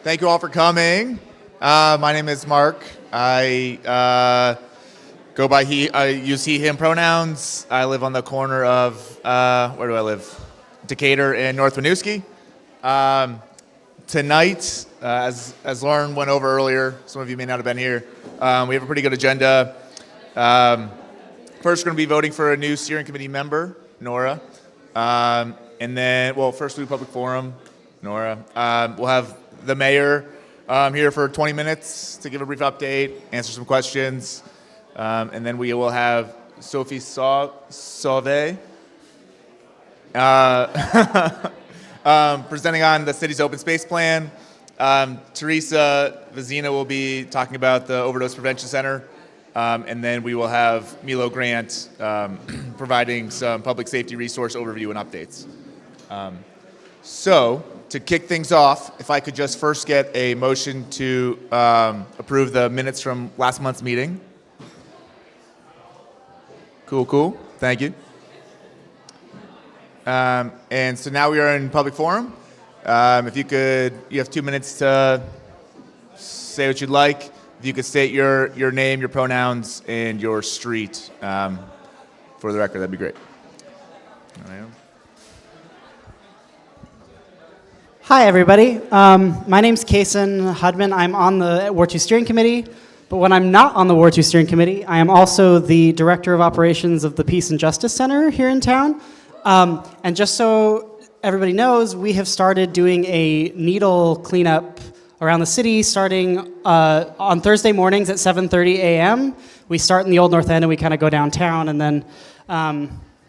Thank you all for coming. My name is Mark. I go by he. I use he, him pronouns. I live on the corner of, where do I live? Decatur and North Winooski. Tonight, as Lauren went over earlier, some of you may not have been here, we have a pretty good agenda. First, we're going to be voting for a new steering committee member, Nora. And then, well, first we'll do public forum, Nora. We'll have the mayor here for 20 minutes to give a brief update, answer some questions. And then we will have Sophie Sauve presenting on the city's open space plan. Teresa Vizina will be talking about the Overdose Prevention Center. And then we will have Milo Grant providing some public safety resource overview and updates. So, to kick things off, if I could just first get a motion to approve the minutes from last month's meeting. Cool. Thank you. And so now we are in public forum. If you have 2 minutes to say what you'd like. If you could state your name, your pronouns, and your street for the record, that'd be great. Hi, everybody. My name's Kason Hudman. I'm on the Ward 2 Steering Committee, but when I'm not on the Ward 2 Steering Committee, I am also the Director of Operations of the Peace and Justice Center here in town. And just so everybody knows, we have started doing a needle cleanup around the city starting on Thursday mornings at 7:30 a.m. We start in the Old North End and we kind of go downtown, and then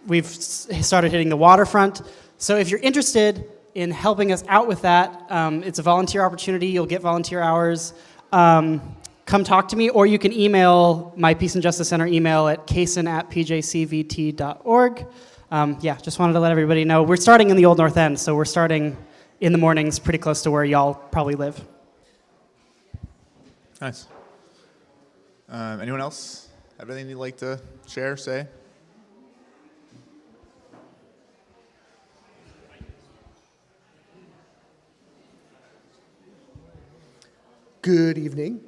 we've started hitting the waterfront. So if you're interested in helping us out with that, it's a volunteer opportunity. You'll get volunteer hours. Come talk to me, or you can email my Peace and Justice Center email at kason@pjcvt.org. Just wanted to let everybody know. We're starting in the Old North End, so we're starting in the mornings pretty close to where y'all probably live. Nice. Anyone else have anything you'd like to share, say? Good evening.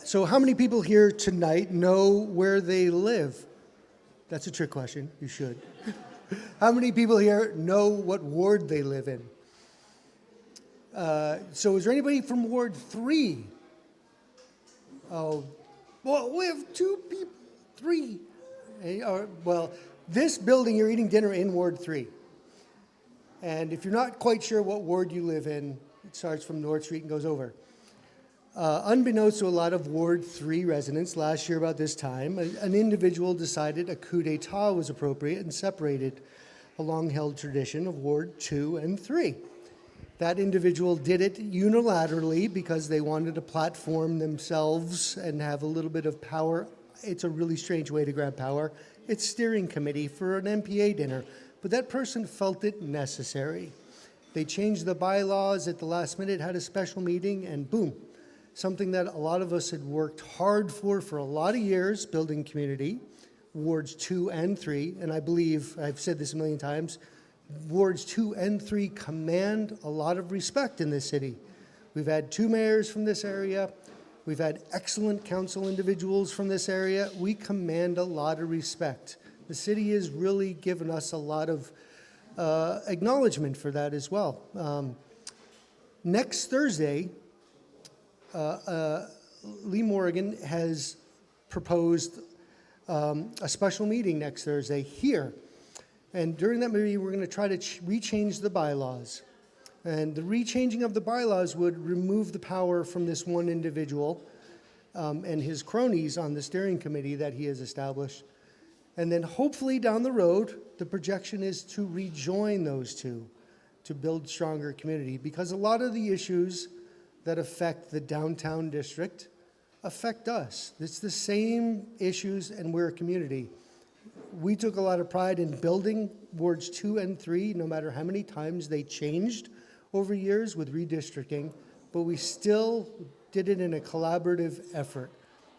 So how many people here tonight know where they live? That's a trick question. You should. How many people here know what ward they live in? So is there anybody from Ward 3? Oh, well, we have 2 people, 3. Well, this building, you're eating dinner in Ward 3. And if you're not quite sure what ward you live in, it starts from North Street and goes over. Unbeknownst to a lot of Ward 3 residents, last year about this time, an individual decided a coup d'etat was appropriate and separated a long-held tradition of Ward 2 and 3. That individual did it unilaterally because they wanted to platform themselves and have a little bit of power. It's a really strange way to grab power. It's steering committee for an NPA dinner, but that person felt it necessary. They changed the bylaws at the last minute, had a special meeting, and boom. Something that a lot of us had worked hard for a lot of years, building community, Wards 2 and 3, and I believe, I've said this a million times, Wards 2 and 3 command a lot of respect in this city. We've had 2 mayors from this area. We've had excellent council individuals from this area. We command a lot of respect. The city has really given us a lot of acknowledgement for that as well. Next Thursday, Lee Morgan has proposed a special meeting next Thursday here. And during that meeting, we're going to try to rechange the bylaws. And the rechanging of the bylaws would remove the power from this one individual and his cronies on the steering committee that he has established. And then hopefully down the road, the projection is to rejoin those 2 to build stronger community. Because a lot of the issues that affect the downtown district affect us. It's the same issues, and we're a community. We took a lot of pride in building Wards 2 and 3, no matter how many times they changed over years with redistricting, but we still did it in a collaborative effort.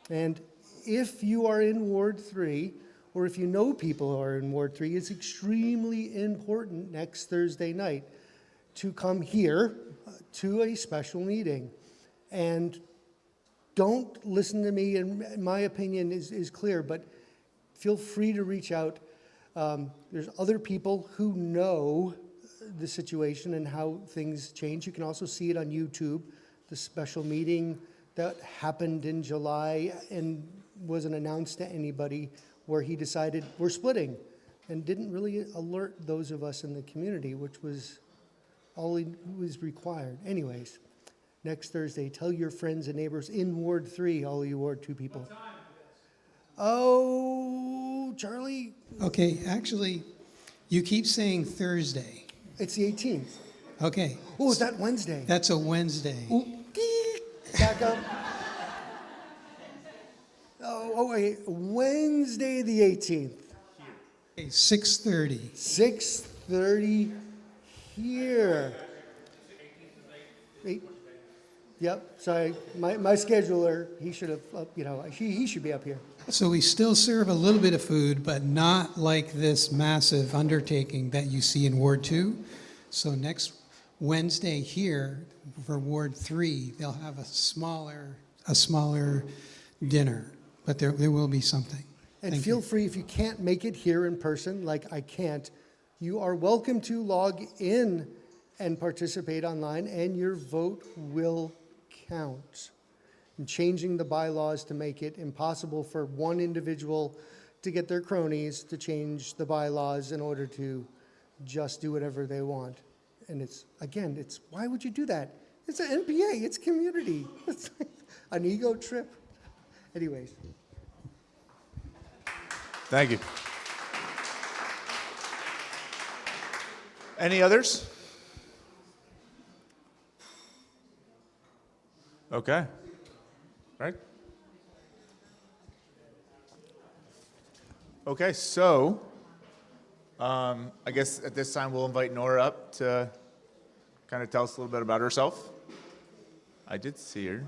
And if you are in Ward 3, or if you know people who are in Ward 3, it's extremely important next Thursday night to come here to a special meeting. And don't listen to me, and my opinion is clear, but feel free to reach out. There's other people who know the situation and how things change. You can also see it on YouTube, the special meeting that happened in July and wasn't announced to anybody, where he decided we're splitting and didn't really alert those of us in the community, which was all he was required. Anyways, next Thursday, tell your friends and neighbors in Ward 3, all you Ward 2 people. Oh, Charlie, Okay, actually, you keep saying Thursday. it's the 18th. Okay, Oh, is that Wednesday? that's a Wednesday. Ooh, back up. Oh, wait, Wednesday the 18th, Okay, 6:30. 6:30 here. Yep, sorry, my scheduler, he should have, he should be up here. So we still serve a little bit of food, but not like this massive undertaking that you see in Ward 2. So next Wednesday here for Ward 3, they'll have a smaller dinner, but there will be something. And Thank feel you. free, if you can't make it here in person, like I can't, you are welcome to log in and participate online, and your vote will count. And changing the bylaws to make it impossible for one individual to get their cronies to change the bylaws in order to just do whatever they want. And it's, why would you do that? It's an NPA, it's community. It's like an ego trip. Anyways. Thank you. Any others? Okay. Right. Okay, so I guess at this time we'll invite Nora up to kind of tell us a little bit about herself. I did see her.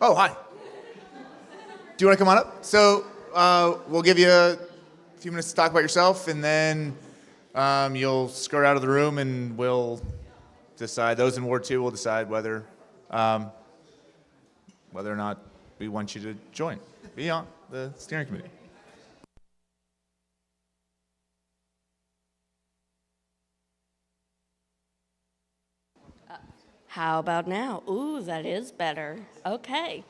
Oh, hi. Do you want to come on up? So we'll give you a few minutes to talk about yourself, and then you'll skirt out of the room, and we'll decide. Those in Ward 2 will decide whether or not we want you to be on the steering committee. How about now? Ooh, that is better. Okay.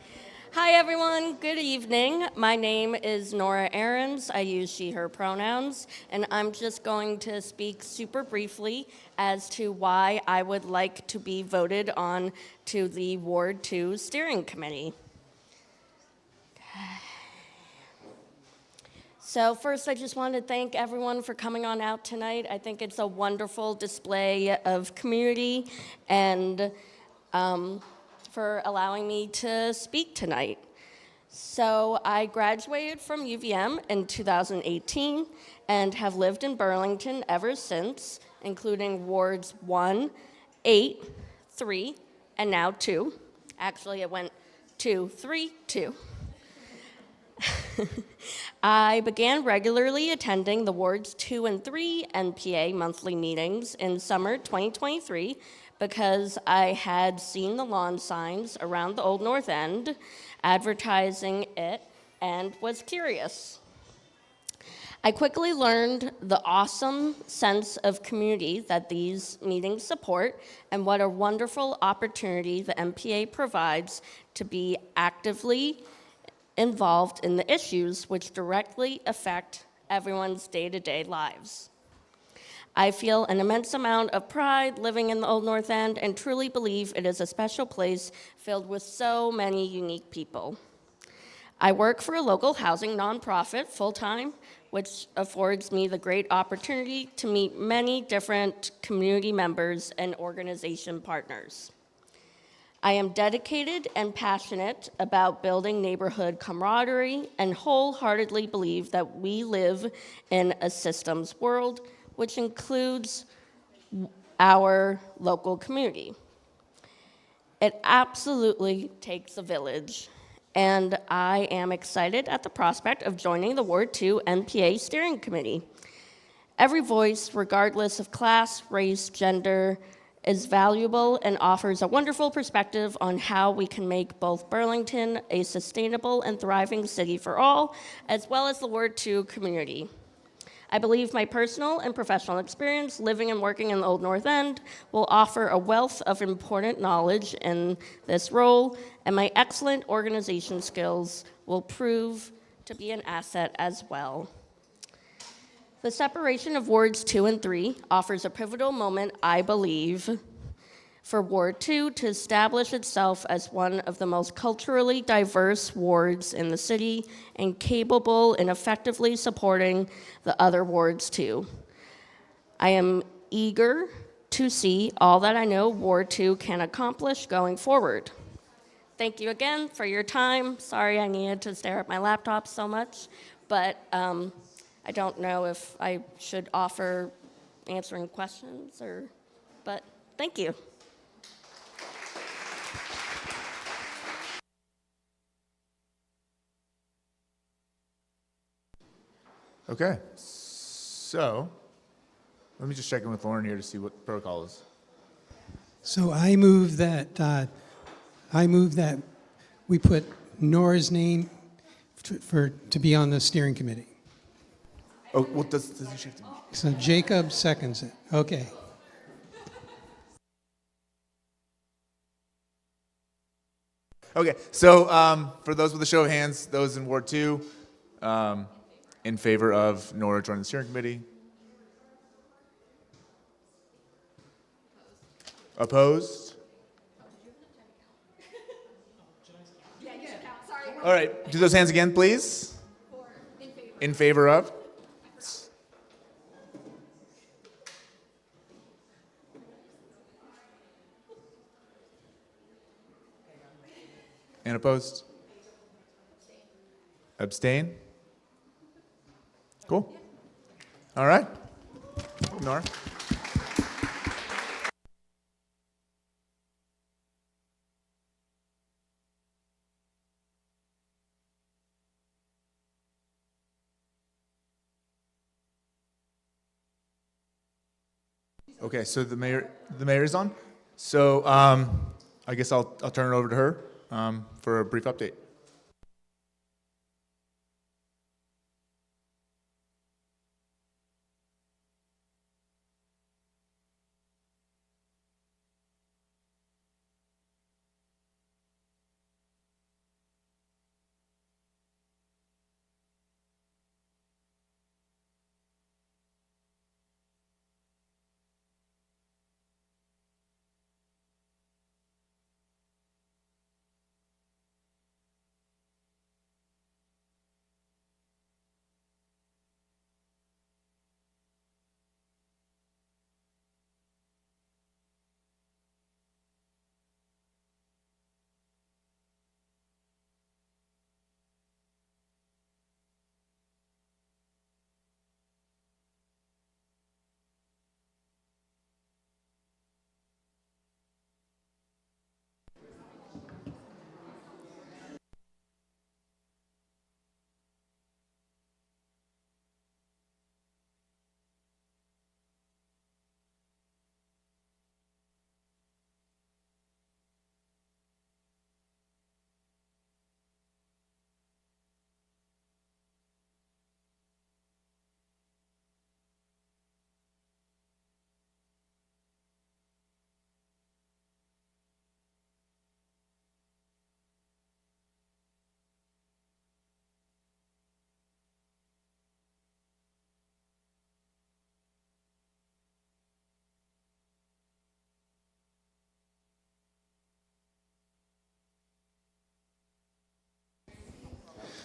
Hi, everyone. Good evening. My name is Nora Ahrens. I use she, her pronouns, and I'm just going to speak super briefly as to why I would like to be voted on to the Ward 2 Steering Committee. So first, I just want to thank everyone for coming on out tonight. I think it's a wonderful display of community and for allowing me to speak tonight. So I graduated from UVM in 2018 and have lived in Burlington ever since, including wards 1, 8, 3, and now 2. Actually, it went 2, 3, 2. I began regularly attending the Wards 2 and 3 NPA monthly meetings in summer 2023 because I had seen the lawn signs around the Old North End advertising it and was curious. I quickly learned the awesome sense of community that these meetings support and what a wonderful opportunity the NPA provides to be actively involved in the issues which directly affect everyone's day-to-day lives. I feel an immense amount of pride living in the Old North End and truly believe it is a special place filled with so many unique people. I work for a local housing nonprofit full-time, which affords me the great opportunity to meet many different community members and organization partners. I am dedicated and passionate about building neighborhood camaraderie and wholeheartedly believe that we live in a systems world, which includes our local community. It absolutely takes a village, and I am excited at the prospect of joining the Ward 2 NPA Steering Committee. Every voice, regardless of class, race, gender, is valuable and offers a wonderful perspective on how we can make both Burlington a sustainable and thriving city for all, as well as the Ward 2 community. I believe my personal and professional experience living and working in the Old North End will offer a wealth of important knowledge in this role, and my excellent organization skills will prove to be an asset as well. The separation of Wards 2 and 3 offers a pivotal moment, I believe, for Ward 2 to establish itself as one of the most culturally diverse wards in the city and capable in effectively supporting the other wards too. I am eager to see all that I know Ward 2 can accomplish going forward. Thank you again for your time. Sorry I needed to stare at my laptop so much, but I don't know if I should offer answering questions but thank you. Okay, so let me just check in with Lauren here to see what protocol is. So I move that we put Nora's name to be on the steering committee. Oh, well, does he shift to me? So Jacob seconds it. Okay. Okay, so for those with a show of hands, those in Ward 2, in favor of Nora joining the steering committee? Opposed? All right, do those hands again, please. In favor of? And opposed? Abstain? Cool. All right. Nora? Okay, so the mayor is on. So I guess I'll turn it over to her for a brief update.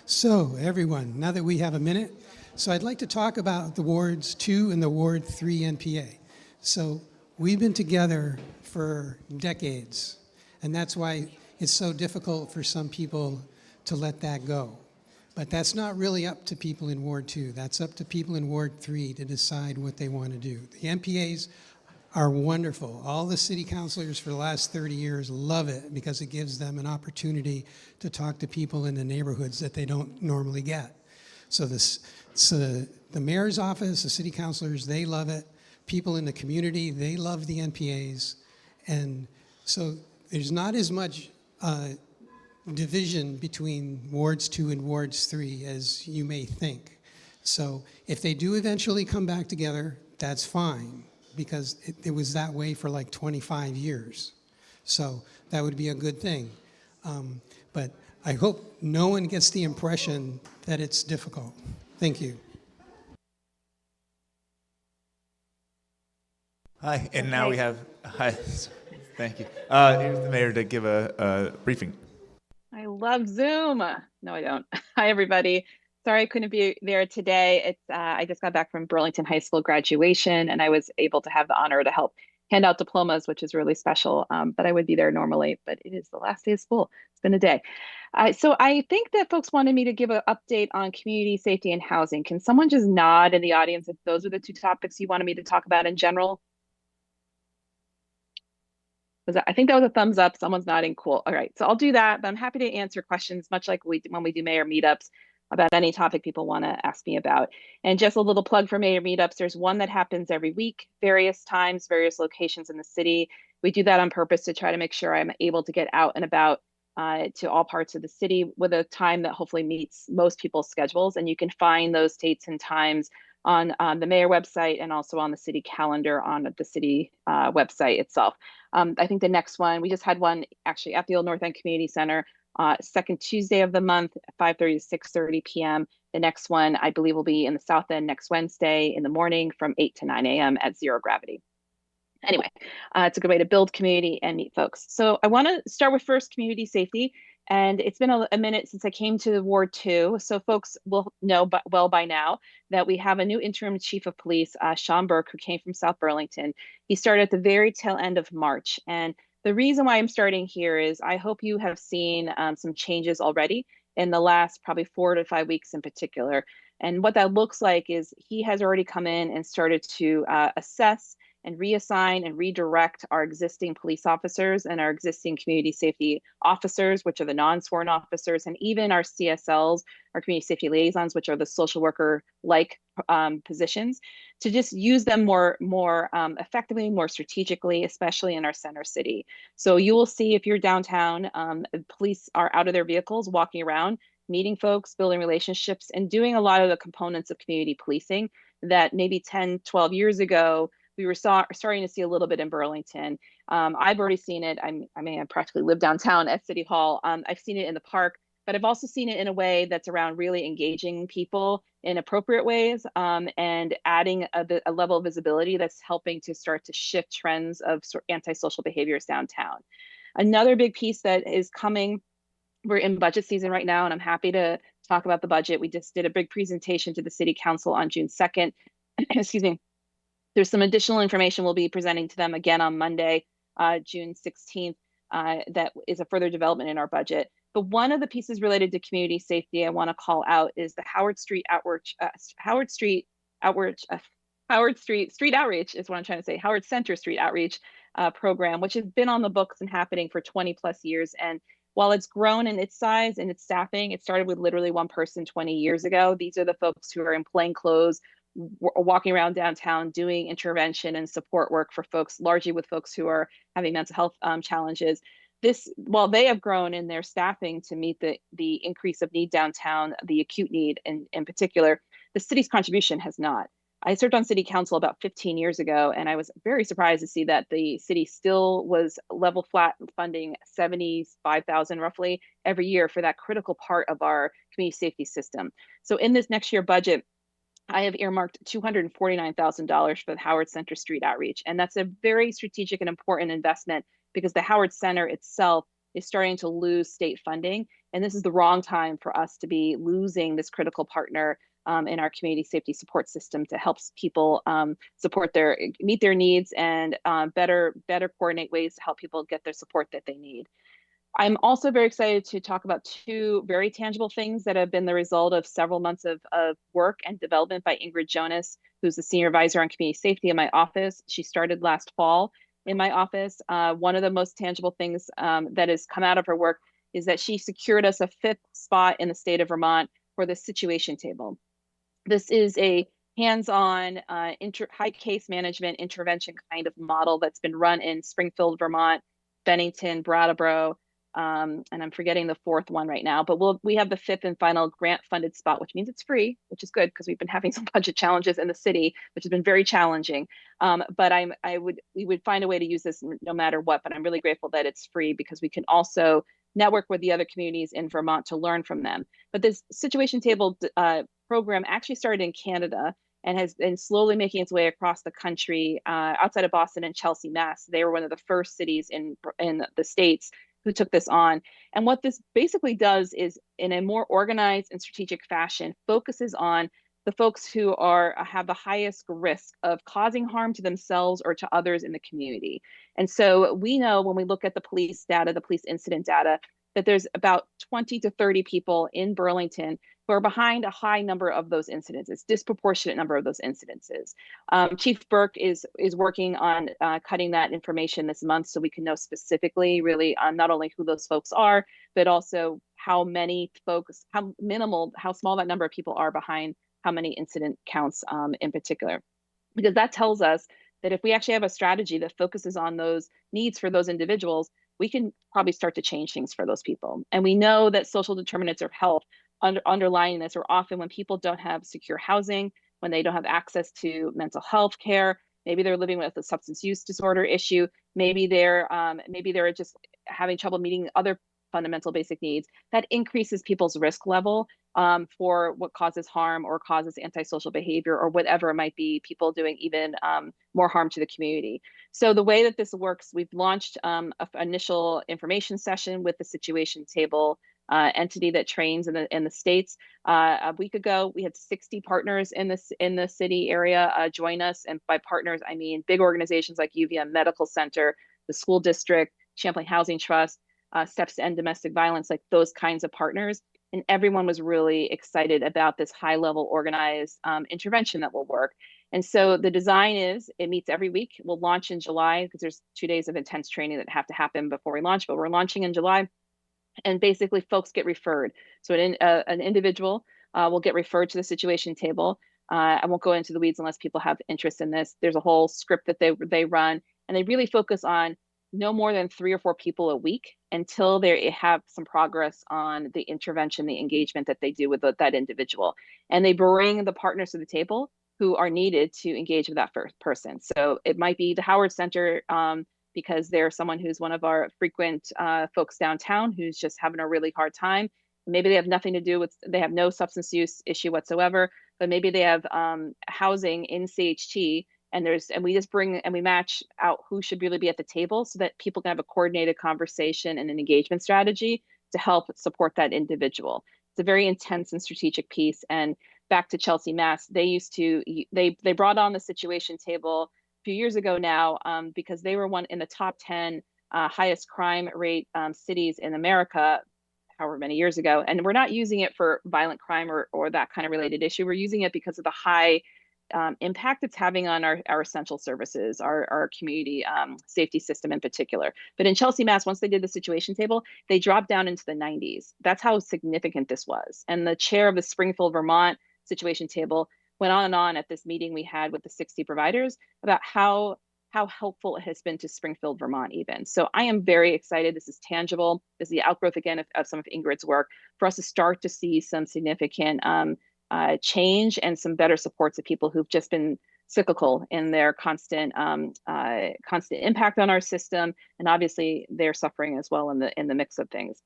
So everyone, now that we have a minute, so I'd like to talk about the Wards 2 and the Ward 3 NPA. So we've been together for decades, and that's why it's so difficult for some people to let that go. But that's not really up to people in Ward 2. That's up to people in Ward 3 to decide what they want to do. The NPAs are wonderful. All the city councilors for the last 30 years love it because it gives them an opportunity to talk to people in the neighborhoods that they don't normally get. So the mayor's office, the city councilors, they love it. People in the community, they love the NPAs. And so there's not as much division between wards 2 and wards 3 as you may think. So if they do eventually come back together, that's fine, because it was that way for like 25 years. So that would be a good thing. But I hope no one gets the impression that it's difficult. Thank you. Hi, and now we have, hi, thank you. Here's the mayor to give a briefing. I love Zoom. No, I don't. Hi, everybody. Sorry I couldn't be there today. I just got back from Burlington High School graduation, and I was able to have the honor to help hand out diplomas, which is really special. But I would be there normally, but it is the last day of school. It's been a day. So I think that folks wanted me to give an update on community safety and housing. Can someone just nod in the audience if those are the two topics you wanted me to talk about in general? I think that was a thumbs up. Someone's nodding. Cool. All right. So I'll do that. But I'm happy to answer questions, much like when we do mayor meetups, about any topic people want to ask me about. And just a little plug for mayor meetups. There's one that happens every week, various times, various locations in the city. We do that on purpose to try to make sure I'm able to get out and about to all parts of the city with a time that hopefully meets most people's schedules. And you can find those dates and times on the mayor website and also on the city calendar on the city website itself. I think the next one, we just had one actually at the Old North End Community Center, second Tuesday of the month, 5:30 to 6:30 p.m. The next one, I believe, will be in the South End next Wednesday in the morning from 8 to 9 a.m. at Zero Gravity. Anyway, it's a good way to build community and meet folks. So I want to start with first community safety. And it's been a minute since I came to Ward 2. So folks will know well by now that we have a new interim chief of police, Sean Burke, who came from South Burlington. He started at the very tail end of March. And the reason why I'm starting here is I hope you have seen some changes already in the last probably 4 to 5 weeks in particular. And what that looks like is he has already come in and started to assess and reassign and redirect our existing police officers and our existing community safety officers, which are the non-sworn officers, and even our CSLs, our community safety liaisons, which are the social worker-like positions, to just use them more effectively, more strategically, especially in our center city. So you will see if you're downtown, police are out of their vehicles, walking around, meeting folks, building relationships, and doing a lot of the components of community policing that maybe 10, 12 years ago, we were starting to see a little bit in Burlington. I've already seen it. I practically live downtown at City Hall. I've seen it in the park, but I've also seen it in a way that's around really engaging people in appropriate ways and adding a level of visibility that's helping to start to shift trends of antisocial behaviors downtown. Another big piece that is coming, we're in budget season right now, and I'm happy to talk about the budget. We just did a big presentation to the City Council on June 2nd. Excuse me. There's some additional information we'll be presenting to them again on Monday, June 16th, that is a further development in our budget. But one of the pieces related to community safety I want to call out is the Howard Street Outreach is what I'm trying to say, Howard Center Street Outreach program, which has been on the books and happening for 20 plus years. And while it's grown in its size and its staffing, it started with literally one person 20 years ago. These are the folks who are in plain clothes, walking around downtown doing intervention and support work for folks, largely with folks who are having mental health challenges. While they have grown in their staffing to meet the increase of need downtown, the acute need in particular, the city's contribution has not. I served on city council about 15 years ago, and I was very surprised to see that the city still was level flat funding $75,000 roughly every year for that critical part of our community safety system. So in this next year budget, I have earmarked $249,000 for the Howard Center Street Outreach. And that's a very strategic and important investment because the Howard Center itself is starting to lose state funding. And this is the wrong time for us to be losing this critical partner in our community safety support system to help people meet their needs and better coordinate ways to help people get their support that they need. I'm also very excited to talk about two very tangible things that have been the result of several months of work and development by Ingrid Jonas, who's the senior advisor on community safety in my office. She started last fall in my office. One of the most tangible things that has come out of her work is that she secured us a 5th spot in the state of Vermont for the situation table. This is a hands-on high case management intervention kind of model that's been run in Springfield, Vermont, Bennington, Brattleboro, and I'm forgetting the 4th one right now, but we have the 5th and final grant funded spot, which means it's free, which is good because we've been having some budget challenges in the city, which has been very challenging. But we would find a way to use this no matter what, but I'm really grateful that it's free because we can also network with the other communities in Vermont to learn from them. But this situation table program actually started in Canada and has been slowly making its way across the country. Outside of Boston and Chelsea, Mass, they were one of the first cities in the States who took this on. And what this basically does is, in a more organized and strategic fashion, focuses on the folks who have the highest risk of causing harm to themselves or to others in the community. And so we know when we look at the police data, the police incident data, that there's about 20 to 30 people in Burlington who are behind a high number of those incidences, disproportionate number of those incidences. Chief Burke is working on cutting that information this month so we can know specifically really not only who those folks are, but also how many folks, how small that number of people are behind how many incident counts in particular. Because that tells us that if we actually have a strategy that focuses on those needs for those individuals, we can probably start to change things for those people. And we know that social determinants of health underlying this are often when people don't have secure housing, when they don't have access to mental health care, maybe they're living with a substance use disorder issue, maybe they're just having trouble meeting other fundamental basic needs. That increases people's risk level for what causes harm or causes antisocial behavior or whatever it might be, people doing even more harm to the community. So the way that this works, we've launched an initial information session with the situation table entity that trains in the States. A week ago, we had 60 partners in the city area join us. And by partners, I mean big organizations like UVM Medical Center, the school district, Champlain Housing Trust, Steps to End Domestic Violence, like those kinds of partners. And everyone was really excited about this high level organized intervention that will work. And so the design is, it meets every week. We'll launch in July because there's 2 days of intense training that have to happen before we launch, but we're launching in July. And basically folks get referred. So an individual will get referred to the situation table. I won't go into the weeds unless people have interest in this. There's a whole script that they run, and they really focus on no more than 3 or 4 people a week until they have some progress on the intervention, the engagement that they do with that individual. And they bring the partners to the table who are needed to engage with that first person. So it might be the Howard Center, because they're someone who's one of our frequent folks downtown who's just having a really hard time. Maybe they have nothing to do with, they have no substance use issue whatsoever, but maybe they have housing in CHT, and we just bring and we match out who should really be at the table so that people can have a coordinated conversation and an engagement strategy to help support that individual. It's a very intense and strategic piece. And back to Chelsea, Mass, they brought on the situation table few years ago now because they were one in the top 10 highest crime rate cities in America, however many years ago. And we're not using it for violent crime or that kind of related issue. We're using it because of the high impact it's having on our essential services, our community safety system in particular. But in Chelsea, Mass, once they did the situation table, they dropped down into the 90s. That's how significant this was. And the chair of the Springfield, Vermont situation table went on and on at this meeting we had with the 60 providers about how helpful it has been to Springfield, Vermont even. So I am very excited. This is tangible. This is the outgrowth again of some of Ingrid's work for us to start to see some significant change and some better supports of people who've just been cyclical in their constant impact on our system. And obviously they're suffering as well in the mix of things.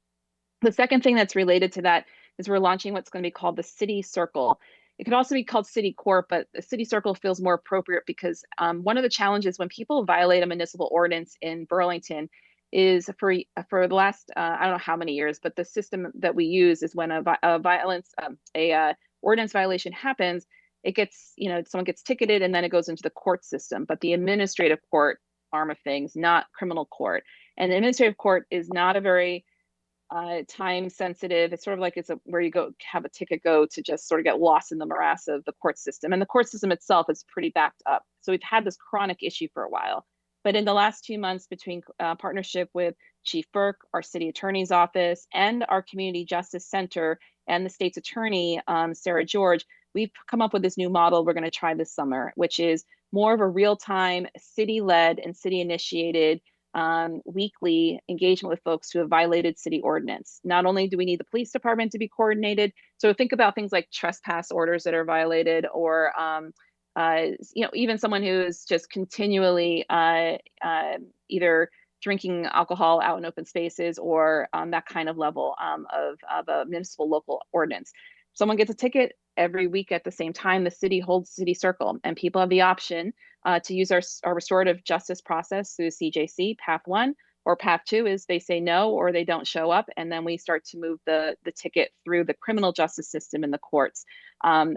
The second thing that's related to that is we're launching what's going to be called the City Circle. It could also be called City Corp, but the City Circle feels more appropriate because one of the challenges when people violate a municipal ordinance in Burlington is for the last, I don't know how many years, but the system that we use is when a ordinance violation happens, it gets, someone gets ticketed and then it goes into the court system, but the administrative court arm of things, not criminal court. And the administrative court is not a very time sensitive. It's sort of like where you go have a ticket go to just sort of get lost in the morass of the court system. And the court system itself is pretty backed up. So we've had this chronic issue for a while. But in the last 2 months, between partnership with Chief Burke, our city attorney's office, and our community justice center, and the state's attorney, Sarah George, we've come up with this new model we're going to try this summer, which is more of a real-time, city-led and city-initiated weekly engagement with folks who have violated city ordinance. Not only do we need the police department to be coordinated, so think about things like trespass orders that are violated, or even someone who is just continually either drinking alcohol out in open spaces, or that kind of level of a municipal local ordinance. Someone gets a ticket every week at the same time, the city holds city circle, and people have the option to use our restorative justice process through CJC, path 1, or path 2 is they say no or they don't show up, and then we start to move the ticket through the criminal justice system in the courts,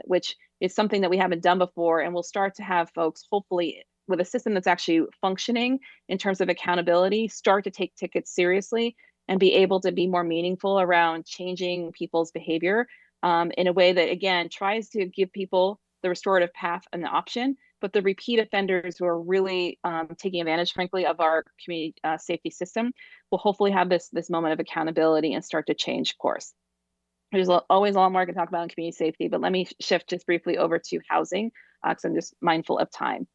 which is something that we haven't done before, and we'll start to have folks, hopefully with a system that's actually functioning in terms of accountability, start to take tickets seriously and be able to be more meaningful around changing people's behavior in a way that, again, tries to give people the restorative path an option, but the repeat offenders who are really taking advantage, frankly, of our community safety system will hopefully have this moment of accountability and start to change course. There's always a lot more I can talk about in community safety, but let me shift just briefly over to housing, because I'm just mindful of time.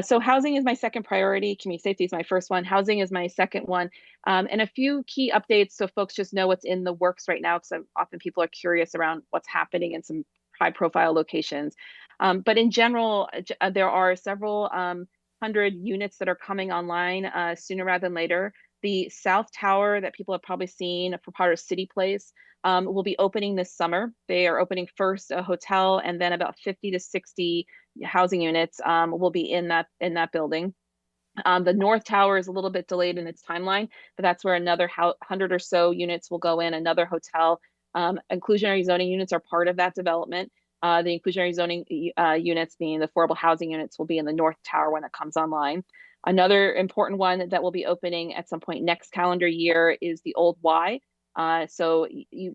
So housing is my second priority. Community safety is my first one. Housing is my second one. And a few key updates so folks just know what's in the works right now, because often people are curious around what's happening in some high profile locations. But in general, there are several hundred units that are coming online sooner rather than later. The South Tower that people have probably seen for part of City Place will be opening this summer. They are opening first a hotel, and then about 50 to 60 housing units will be in that building. The North Tower is a little bit delayed in its timeline, but that's where another 100 or so units will go in, another hotel. Inclusionary zoning units are part of that development. The inclusionary zoning units, being the affordable housing units, will be in the North Tower when it comes online. Another important one that will be opening at some point next calendar year is the Old Y. So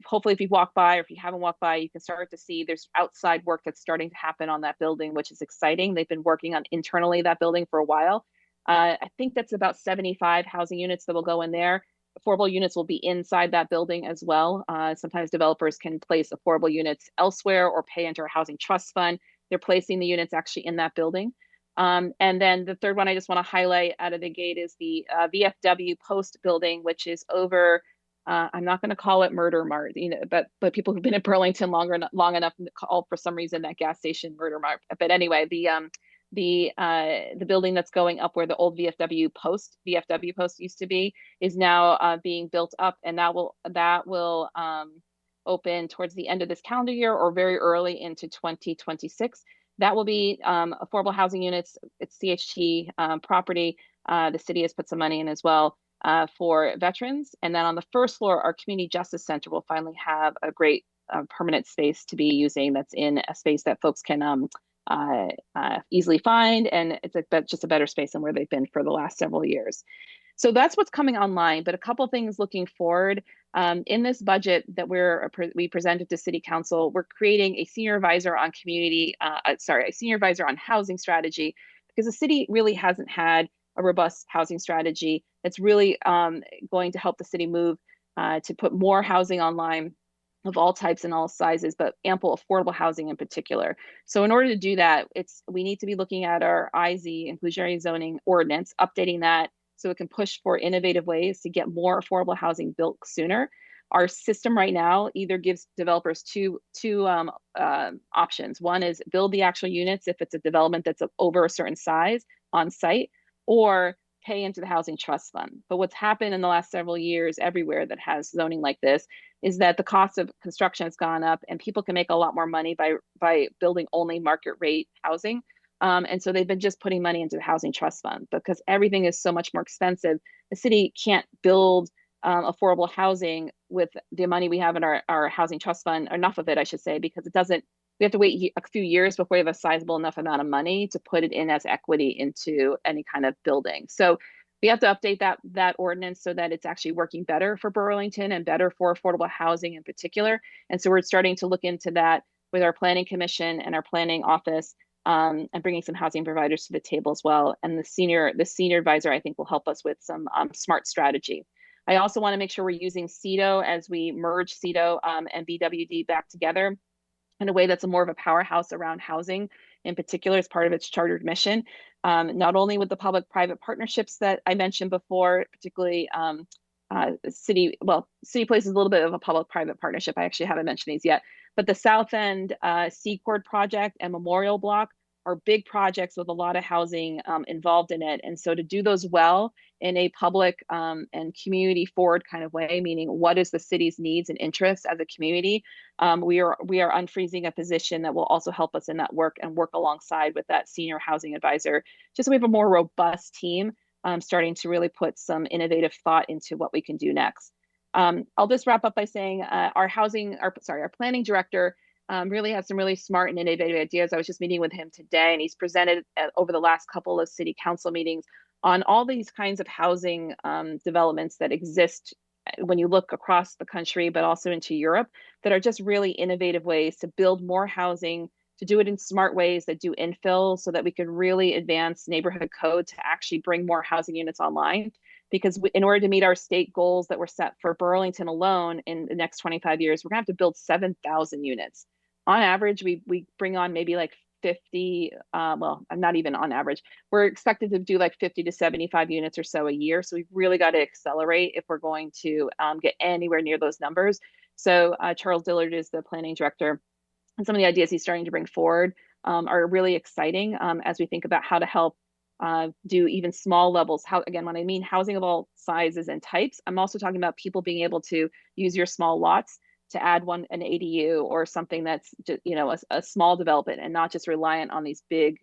hopefully if you walk by, or if you haven't walked by, you can start to see there's outside work that's starting to happen on that building, which is exciting. They've been working on internally that building for a while. I think that's about 75 housing units that will go in there. Affordable units will be inside that building as well. Sometimes developers can place affordable units elsewhere or pay into our housing trust fund. They're placing the units actually in that building. And then the third one I just want to highlight out of the gate is the VFW Post building, which is over, I'm not going to call it Murder Mart, but people who've been in Burlington long enough to call for some reason that gas station Murder Mart. But anyway, the building that's going up where the old VFW Post used to be is now being built up, and that will open towards the end of this calendar year or very early into 2026. That will be affordable housing units. It's CHT property. The city has put some money in as well for veterans. And then on the first floor, our community justice center will finally have a great permanent space to be using. That's in a space that folks can easily find, and it's just a better space than where they've been for the last several years. So that's what's coming online. But a couple things looking forward. In this budget that we presented to City Council, we're creating a senior advisor on housing strategy, because the city really hasn't had a robust housing strategy that's really going to help the city move to put more housing online of all types and all sizes, but ample affordable housing in particular. So in order to do that, we need to be looking at our IZ, inclusionary zoning ordinance, updating that so it can push for innovative ways to get more affordable housing built sooner. Our system right now either gives developers two options. One is build the actual units if it's a development that's over a certain size on site, or pay into the housing trust fund. But what's happened in the last several years everywhere that has zoning like this is that the cost of construction has gone up, and people can make a lot more money by building only market rate housing. And so they've been just putting money into the housing trust fund, because everything is so much more expensive. The city can't build affordable housing with the money we have in our housing trust fund, enough of it, I should say, because we have to wait a few years before we have a sizable enough amount of money to put it in as equity into any kind of building. So we have to update that ordinance so that it's actually working better for Burlington and better for affordable housing in particular. And so we're starting to look into that with our planning commission and our planning office, and bringing some housing providers to the table as well. And the senior advisor, I think, will help us with some smart strategy. I also want to make sure we're using CEDO as we merge CEDO and BWD back together in a way that's more of a powerhouse around housing in particular as part of its chartered mission. Not only with the public-private partnerships that I mentioned before, particularly City Place is a little bit of a public-private partnership. I actually haven't mentioned these yet, but the South End Secord project and Memorial Block are big projects with a lot of housing involved in it. And so to do those well in a public and community forward kind of way, meaning what is the city's needs and interests as a community, we are unfreezing a position that will also help us in that work and work alongside with that senior housing advisor, just so we have a more robust team starting to really put some innovative thought into what we can do next. I'll just wrap up by saying our planning director really has some really smart and innovative ideas. I was just meeting with him today, and he's presented over the last couple of city council meetings on all these kinds of housing developments that exist when you look across the country, but also into Europe, that are just really innovative ways to build more housing, to do it in smart ways that do infill so that we can really advance neighborhood code to actually bring more housing units online. Because in order to meet our state goals that were set for Burlington alone in the next 25 years, we're gonna have to build 7,000 units. On average, we bring on maybe like 50, well, not even on average, we're expected to do like 50 to 75 units or so a year. So we've really got to accelerate if we're going to get anywhere near those numbers. So Charles Dillard is the planning director, and some of the ideas he's starting to bring forward are really exciting as we think about how to help do even small levels. Again, when I mean housing of all sizes and types, I'm also talking about people being able to use your small lots to add an ADU or something that's just, a small development, and not just reliant on these big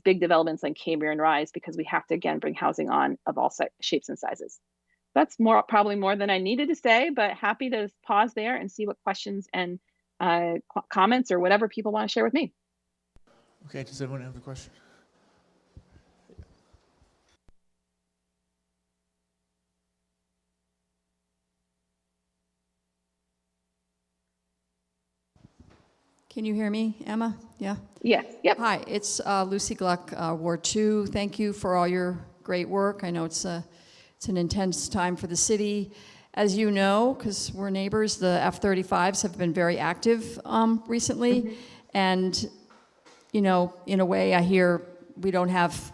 developments like Cambria and Rise, because we have to again bring housing on of all shapes and sizes. That's probably more than I needed to say, but happy to pause there and see what questions and comments or whatever people want to share with me. Okay, does everyone have a question? Can you hear me, Emma? Yeah? Yes. Yep. Hi, it's Lucy Gluck, Ward 2. Thank you for all your great work. I know it's an intense time for the city. As you know, because we're neighbors, the F-35s have been very active recently. Mm-hmm. And, in a way, I hear we don't have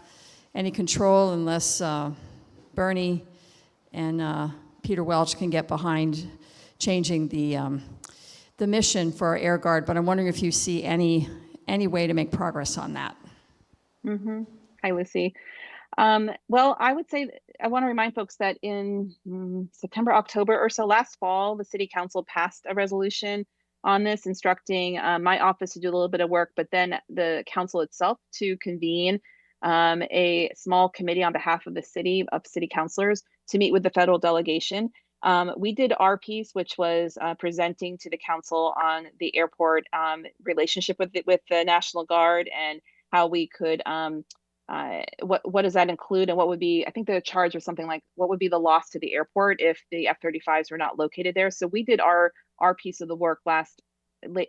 any control unless Bernie and Peter Welch can get behind changing the mission for our Air Guard, but I'm wondering if you see any way to make progress on that. Mm-hmm. Hi, Lucy. Well, I would say, I want to remind folks that in September, October or so last fall, the City Council passed a resolution on this, instructing my office to do a little bit of work, but then the council itself to convene a small committee on behalf of the city, of city councilors, to meet with the federal delegation. We did our piece, which was presenting to the council on the airport relationship with the National Guard, and how we could, what does that include, and what would be, I think the charge was something like, what would be the loss to the airport if the F-35s were not located there? So we did our piece of the work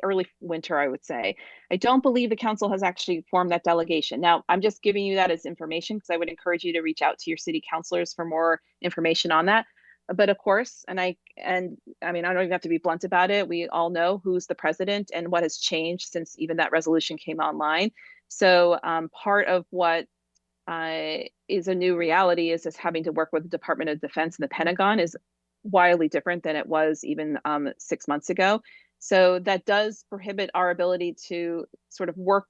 early winter, I would say. I don't believe the council has actually formed that delegation. Now, I'm just giving you that as information, because I would encourage you to reach out to your city councilors for more information on that. But of course, I mean, I don't even have to be blunt about it. We all know who's the president and what has changed since even that resolution came online. So part of what is a new reality is just having to work with the Department of Defense and the Pentagon is wildly different than it was even 6 months ago. So that does prohibit our ability to sort of work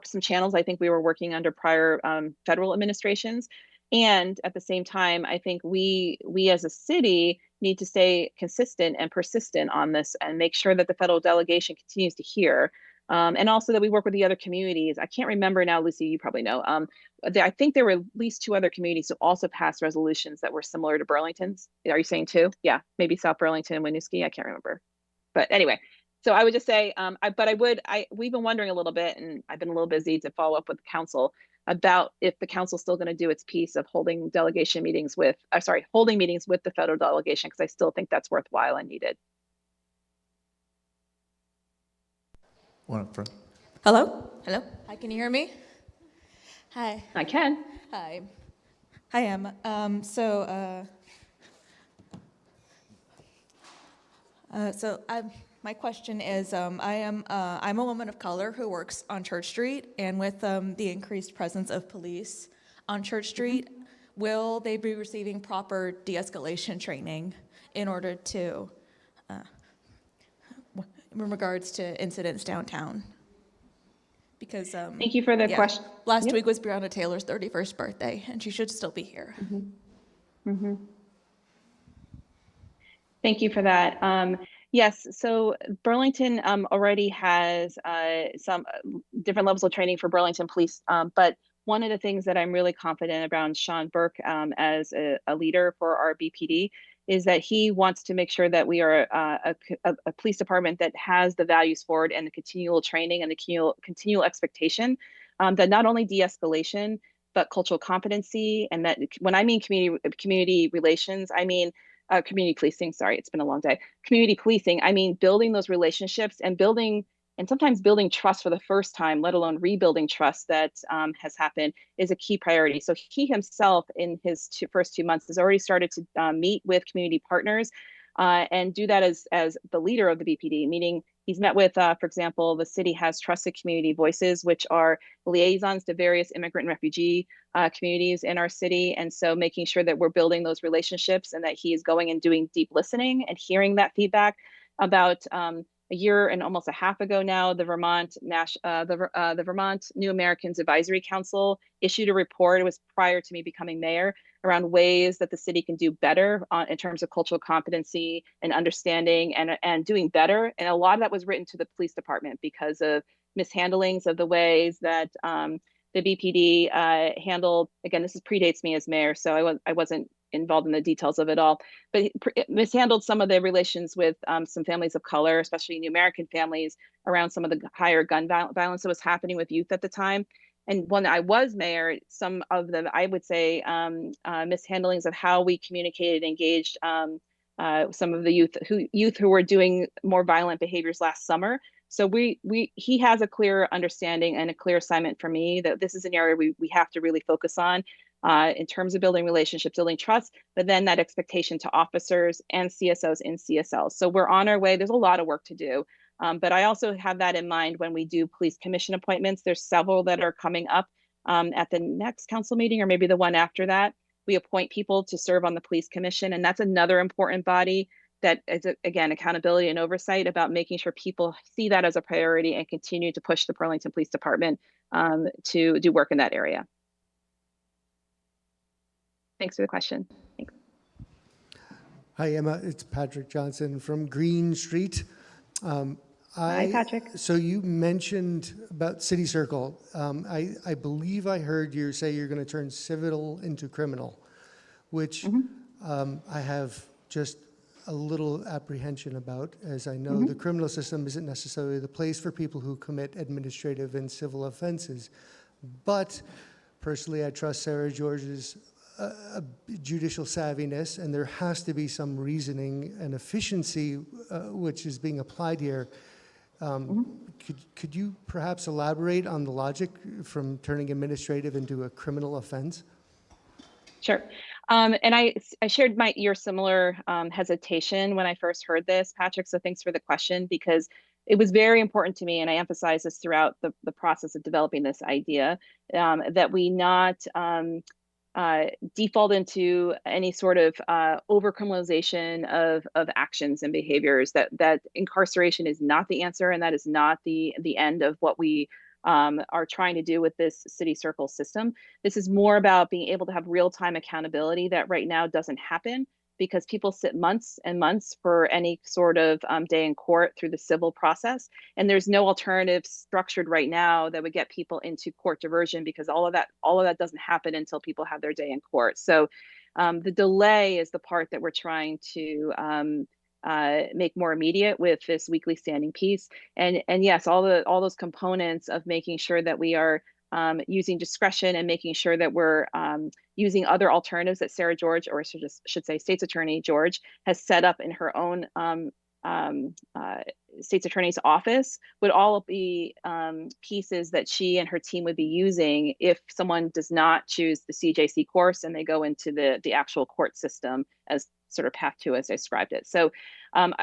some channels I think we were working under prior federal administrations. And at the same time, I think we as a city need to stay consistent and persistent on this, and make sure that the federal delegation continues to hear, and also that we work with the other communities. I can't remember now, Lucy, you probably know. I think there were at least 2 other communities who also passed resolutions that were similar to Burlington's. Are you saying 2? Yeah, maybe South Burlington and Winooski. I can't remember. But anyway, so I would just say, we've been wondering a little bit, and I've been a little busy to follow up with the council. about if the council's still going to do its piece of holding delegation meetings with, holding meetings with the federal delegation, because I still think that's worthwhile and needed. One up front. Hello? Hello? Hi, can you hear me? Hi. I can. Hi. Hi, Em. My question is, I'm a woman of color who works on Church Street, and with the increased presence of police on Church Street, will they be receiving proper de-escalation training in order to, in regards to incidents downtown? Because Thank you for the question. Last week was Breonna Taylor's 31st birthday, and she should still be here. Thank you for that. Yes, so Burlington already has some different levels of training for Burlington police, but one of the things that I'm really confident around Sean Burke as a leader for our BPD is that he wants to make sure that we are a police department that has the values forward and the continual training and the continual expectation that not only de-escalation, but cultural competency. And that when I mean community relations, I mean community policing, sorry, it's been a long day. Community policing, I mean building those relationships and sometimes building trust for the first time, let alone rebuilding trust that has happened, is a key priority. So he himself, in his first 2 months, has already started to meet with community partners and do that as the leader of the BPD, meaning he's met with, for example, the city has trusted community voices, which are liaisons to various immigrant and refugee communities in our city. And so making sure that we're building those relationships and that he is going and doing deep listening and hearing that feedback. About a year and almost a half ago now, the Vermont New Americans Advisory Council issued a report. It was prior to me becoming mayor, around ways that the city can do better in terms of cultural competency and understanding and doing better. And a lot of that was written to the police department because of mishandlings of the ways that the BPD handled. Again, this predates me as mayor, so I wasn't involved in the details of it all, but it mishandled some of the relations with some families of color, especially New American families, around some of the higher gun violence that was happening with youth at the time. And when I was mayor, some of the, I would say, mishandlings of how we communicated, engaged some of the youth who were doing more violent behaviors last summer. So he has a clear understanding and a clear assignment for me that this is an area we have to really focus on in terms of building relationships, building trust, but then that expectation to officers and CSOs in CSLs. So we're on our way. There's a lot of work to do. But I also have that in mind when we do police commission appointments. There's several that are coming up at the next council meeting or maybe the one after that. We appoint people to serve on the police commission, and that's another important body that is, again, accountability and oversight about making sure people see that as a priority and continue to push the Burlington Police Department to do work in that area. Thanks for the question. Thanks. Hi, Emma. It's Patrick Johnson from Green Street. Hi, Patrick. So you mentioned about City Circle. I believe I heard you say you're going to turn civil into criminal, which I have just a little apprehension about, as I know the criminal system isn't necessarily the place for people who commit administrative and civil offenses. But personally, I trust Sarah George's judicial savviness, and there has to be some reasoning and efficiency which is being applied here. Could you perhaps elaborate on the logic from turning administrative into a criminal offense? Sure. And I shared your similar hesitation when I first heard this, Patrick, so thanks for the question, because it was very important to me, and I emphasized this throughout the process of developing this idea, that we not default into any sort of over-criminalization of actions and behaviors, that incarceration is not the answer, and that is not the end of what we are trying to do with this City Circle system. This is more about being able to have real-time accountability that right now doesn't happen because people sit months and months for any sort of day in court through the civil process. And there's no alternative structured right now that would get people into court diversion, because all of that doesn't happen until people have their day in court. So the delay is the part that we're trying to make more immediate with this weekly standing piece. And yes, all those components of making sure that we are using discretion and making sure that we're using other alternatives that Sarah George, or should say State's Attorney George, has set up in her own State's Attorney's office, would all be pieces that she and her team would be using if someone does not choose the CJC course and they go into the actual court system as sort of path 2 as I described it. So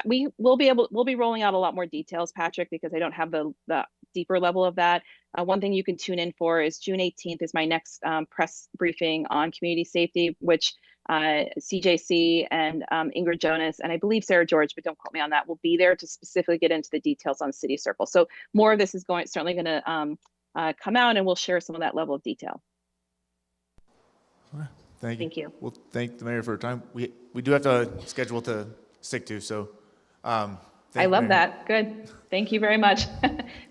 we'll be rolling out a lot more details, Patrick, because I don't have the deeper level of that. One thing you can tune in for is June 18th is my next press briefing on community safety, which CJC and Ingrid Jonas, and I believe Sarah George, but don't quote me on that, will be there to specifically get into the details on City Circle. So more of this is certainly going to come out, and we'll share some of that level of detail. Thank you. you. We'll thank the mayor for her time. We do have a schedule to stick to, so. I love that. Good. Thank you very much.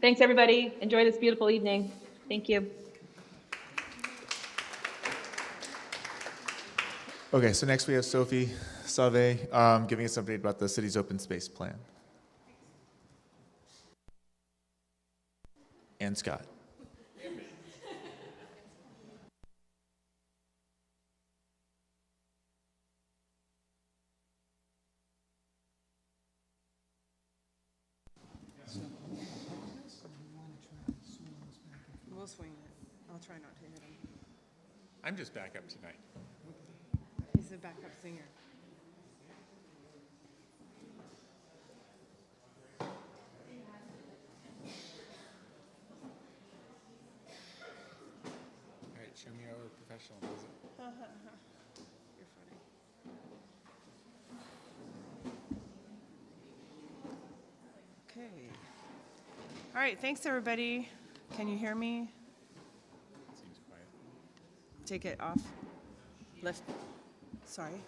Thanks, everybody. Enjoy this beautiful evening. Thank you. Okay, so next we have Sophie Sauve giving us an update about the city's open space plan. And Scott. We'll swing it. I'll try not to hit him. I'm just back up tonight. He's a backup singer. All right, show me our professional music. You're funny. Okay. All right, thanks everybody. Can you hear me? Seems quiet. Take it off. Lift. Sorry.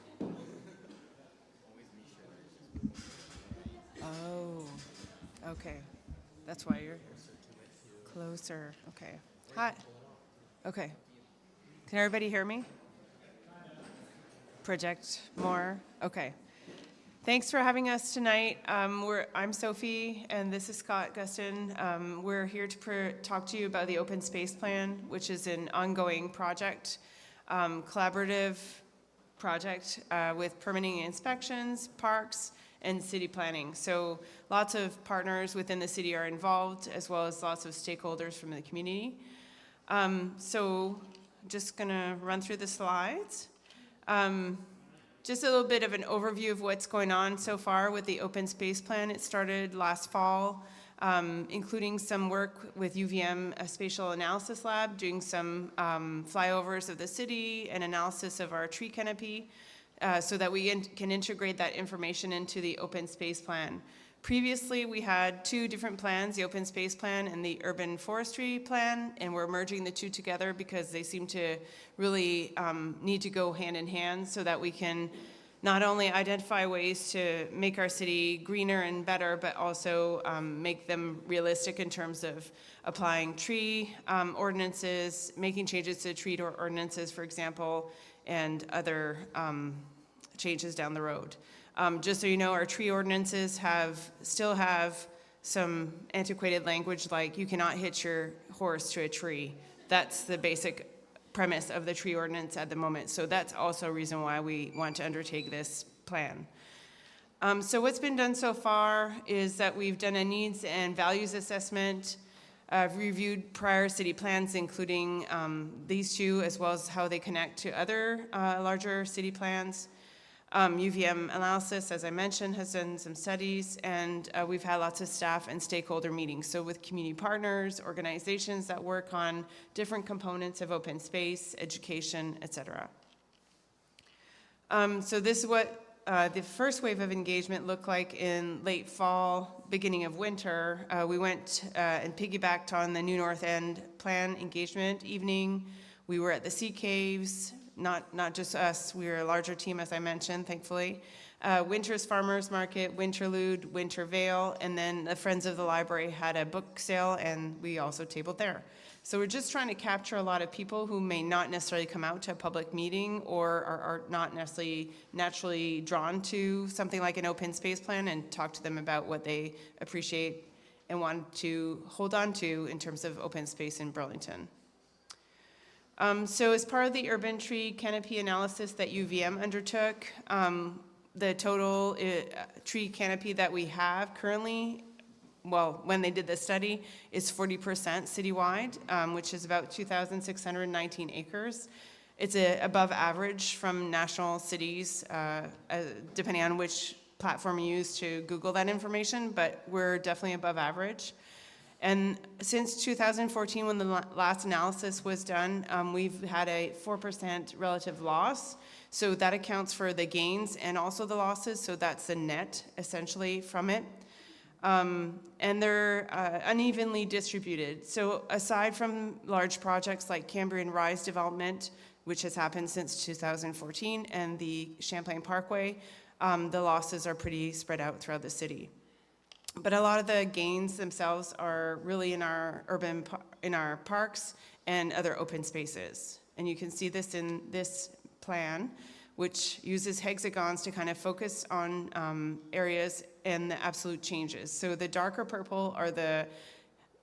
Oh, okay. That's why you're closer. Okay. Hi. Okay. Can everybody hear me? Project more. Okay. Thanks for having us tonight. I'm Sophie, and this is Scott Guston. We're here to talk to you about the Open Space Plan, which is an ongoing project, collaborative project with permitting and inspections, parks, and city planning. So lots of partners within the city are involved, as well as lots of stakeholders from the community. So just gonna run through the slides. Just a little bit of an overview of what's going on so far with the Open Space Plan. It started last fall, including some work with UVM, a spatial analysis lab, doing some flyovers of the city and analysis of our tree canopy so that we can integrate that information into the Open Space Plan. Previously, we had two different plans, the Open Space Plan and the Urban Forestry Plan, and we're merging the two together because they seem to really need to go hand in hand so that we can not only identify ways to make our city greener and better, but also make them realistic in terms of applying tree ordinances, making changes to tree ordinances, for example, and other changes down the road. Just so you know, our tree ordinances still have some antiquated language like you cannot hitch your horse to a tree. That's the basic premise of the tree ordinance at the moment. So that's also a reason why we want to undertake this plan. So what's been done so far is that we've done a needs and values assessment. I've reviewed prior city plans, including these two, as well as how they connect to other larger city plans. UVM analysis, as I mentioned, has done some studies, and we've had lots of staff and stakeholder meetings. So with community partners, organizations that work on different components of open space, education, et cetera. So this is what the first wave of engagement looked like in late fall, beginning of winter. We went and piggybacked on the New North End plan engagement evening. We were at the Sea Caves. Not just us, we were a larger team, as I mentioned, thankfully. Winter's Farmers Market, Winterlude, Winter Vale, and then the Friends of the Library had a book sale, and we also tabled there. So we're just trying to capture a lot of people who may not necessarily come out to a public meeting or are not necessarily naturally drawn to something like an open space plan, and talk to them about what they appreciate and want to hold on to in terms of open space in Burlington. So as part of the urban tree canopy analysis that UVM undertook, the total tree canopy that we have currently, well, when they did the study, is 40% citywide, which is about 2,619 acres. It's above average from national cities, depending on which platform you use to Google that information, but we're definitely above average. And since 2014, when the last analysis was done, we've had a 4% relative loss. So that accounts for the gains and also the losses. So that's the net, essentially, from it. And they're unevenly distributed. So aside from large projects like Cambrian Rise development, which has happened since 2014, and the Champlain Parkway, the losses are pretty spread out throughout the city. But a lot of the gains themselves are really in our parks and other open spaces. And you can see this in this plan, which uses hexagons to kind of focus on areas and the absolute changes. So the darker purple are the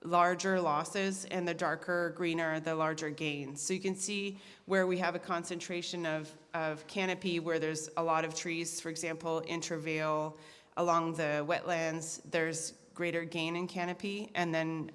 larger losses, and the darker green are the larger gains. So you can see where we have a concentration of canopy, where there's a lot of trees, for example, Intervale, along the wetlands, there's greater gain in canopy, and then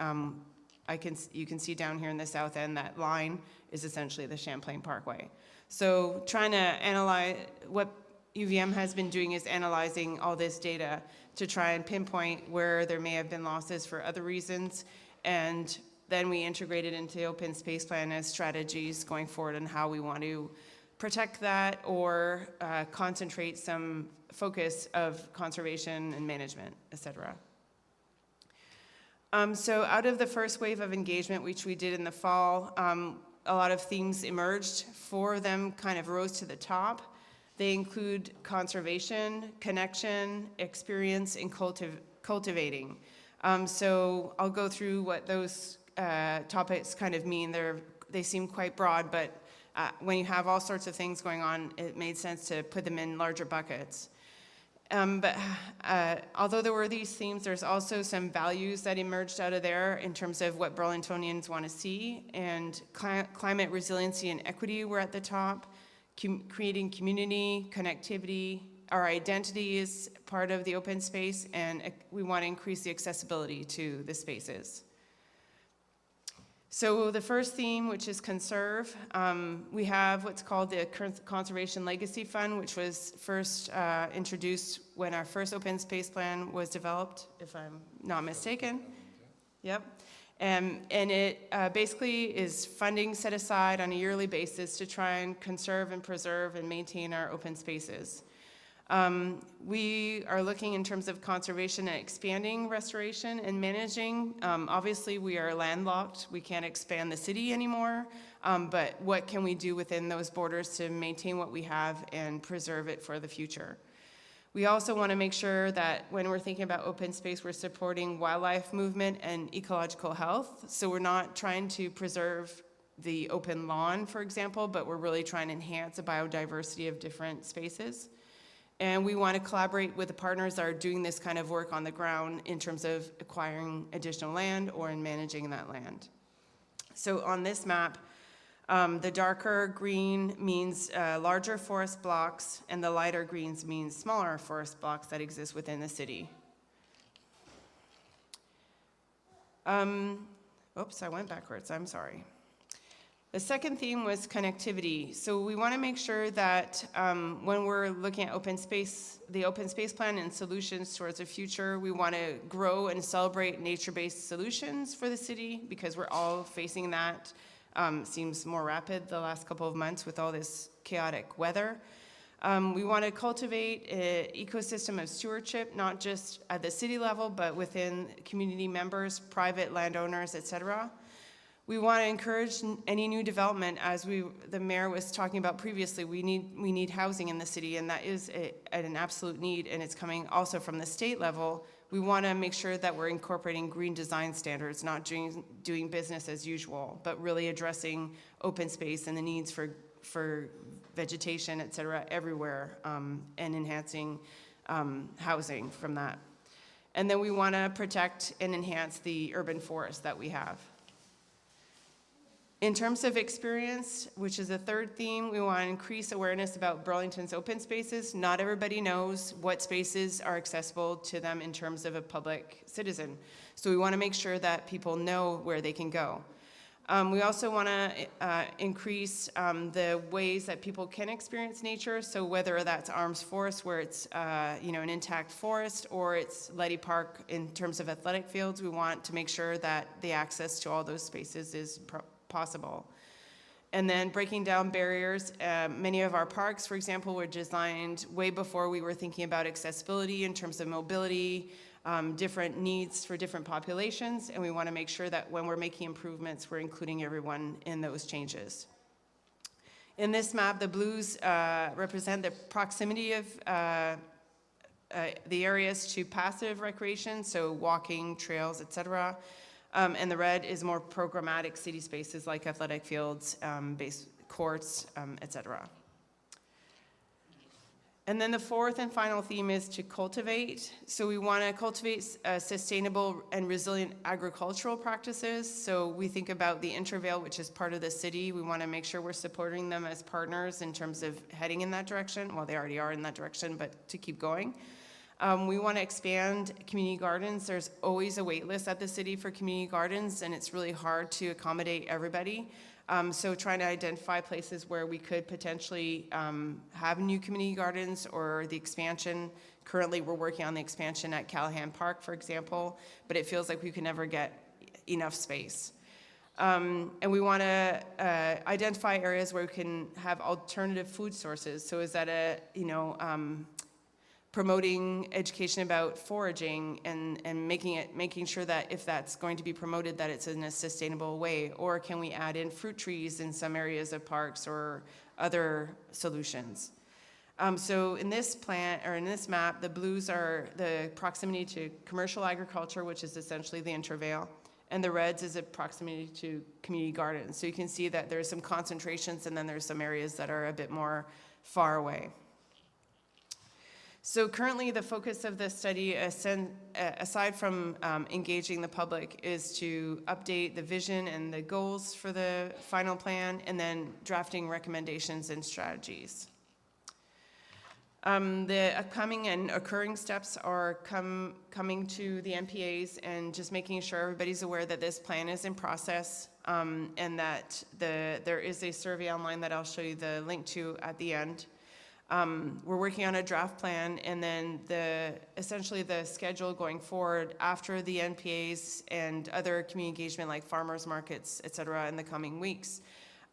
you can see down here in the south end, that line is essentially the Champlain Parkway. So trying to analyze, what UVM has been doing is analyzing all this data to try and pinpoint where there may have been losses for other reasons, and then we integrate it into the open space plan as strategies going forward on how we want to protect that or concentrate some focus of conservation and management, et cetera. So out of the first wave of engagement, which we did in the fall, a lot of themes emerged. 4 of them kind of rose to the top. They include conservation, connection, experience, and cultivating. So I'll go through what those topics kind of mean. They seem quite broad, but when you have all sorts of things going on, it made sense to put them in larger buckets. But although there were these themes, there's also some values that emerged out of there in terms of what Burlingtonians want to see, and climate resiliency and equity were at the top, creating community, connectivity. Our identity is part of the open space, and we want to increase the accessibility to the spaces. So the first theme, which is conserve, we have what's called the Conservation Legacy Fund, which was first introduced when our first open space plan was developed, if I'm not mistaken. Yep. And it basically is funding set aside on a yearly basis to try and conserve and preserve and maintain our open spaces. We are looking in terms of conservation at expanding restoration and managing. Obviously, we are landlocked. We can't expand the city anymore. But what can we do within those borders to maintain what we have and preserve it for the future? We also want to make sure that when we're thinking about open space, we're supporting wildlife movement and ecological health. So we're not trying to preserve the open lawn, for example, but we're really trying to enhance the biodiversity of different spaces. And we want to collaborate with the partners that are doing this kind of work on the ground in terms of acquiring additional land or in managing that land. So on this map, the darker green means larger forest blocks, and the lighter greens means smaller forest blocks that exist within the city. Oops, I went backwards, I'm sorry. The second theme was connectivity. So we want to make sure that when we're looking at open space, the open space plan and solutions towards the future, we want to grow and celebrate nature-based solutions for the city, because we're all facing that. Seems more rapid the last couple of months with all this chaotic weather. We want to cultivate an ecosystem of stewardship, not just at the city level, but within community members, private landowners, et cetera. We want to encourage any new development, as the mayor was talking about previously. We need housing in the city, and that is an absolute need, and it's coming also from the state level. We want to make sure that we're incorporating green design standards, not doing business as usual, but really addressing open space and the needs for vegetation, et cetera, everywhere, and enhancing housing from that. And then we want to protect and enhance the urban forest that we have. In terms of experience, which is the third theme, we want to increase awareness about Burlington's open spaces. Not everybody knows what spaces are accessible to them in terms of a public citizen. So we want to make sure that people know where they can go. We also want to increase the ways that people can experience nature. So whether that's Arms Forest, where it's an intact forest, or it's Letty Park in terms of athletic fields, we want to make sure that the access to all those spaces is possible. And then breaking down barriers. Many of our parks, for example, were designed way before we were thinking about accessibility in terms of mobility, different needs for different populations, and we want to make sure that when we're making improvements, we're including everyone in those changes. In this map, the blues represent the proximity of the areas to passive recreation, so walking, trails, etc. And the red is more programmatic city spaces like athletic fields, base courts, etc. And then the fourth and final theme is to cultivate. So we want to cultivate sustainable and resilient agricultural practices. So we think about the Intervale, which is part of the city. We want to make sure we're supporting them as partners in terms of heading in that direction. Well, they already are in that direction, but to keep going. We want to expand community gardens. There's always a wait list at the city for community gardens, and it's really hard to accommodate everybody. So trying to identify places where we could potentially have new community gardens or the expansion. Currently, we're working on the expansion at Callahan Park, for example, but it feels like we can never get enough space. And we want to identify areas where we can have alternative food sources. So is that promoting education about foraging and making sure that if that's going to be promoted, that it's in a sustainable way? Or can we add in fruit trees in some areas of parks or other solutions? So in this plan, or in this map, the blues are the proximity to commercial agriculture, which is essentially the Intervale, and the reds is a proximity to community gardens. So you can see that there's some concentrations, and then there's some areas that are a bit more far away. So currently the focus of the study, aside from engaging the public, is to update the vision and the goals for the final plan, and then drafting recommendations and strategies. The upcoming and occurring steps are coming to the NPAs and just making sure everybody's aware that this plan is in process, and that there is a survey online that I'll show you the link to at the end. We're working on a draft plan, and then essentially the schedule going forward after the NPAs and other community engagement like farmers markets, et cetera, in the coming weeks.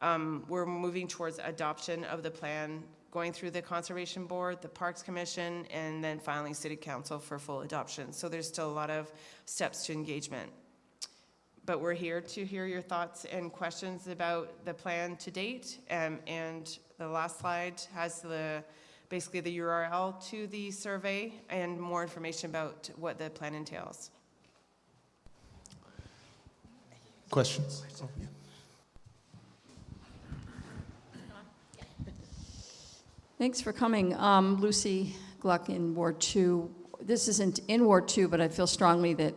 We're moving towards adoption of the plan, going through the Conservation Board, the Parks Commission, and then finally City Council for full adoption. So there's still a lot of steps to engagement. But we're here to hear your thoughts and questions about the plan to date, and the last slide has basically the URL to the survey and more information about what the plan entails. Questions? Thanks for coming. Lucy Gluck in Ward 2. This isn't in Ward 2, but I feel strongly that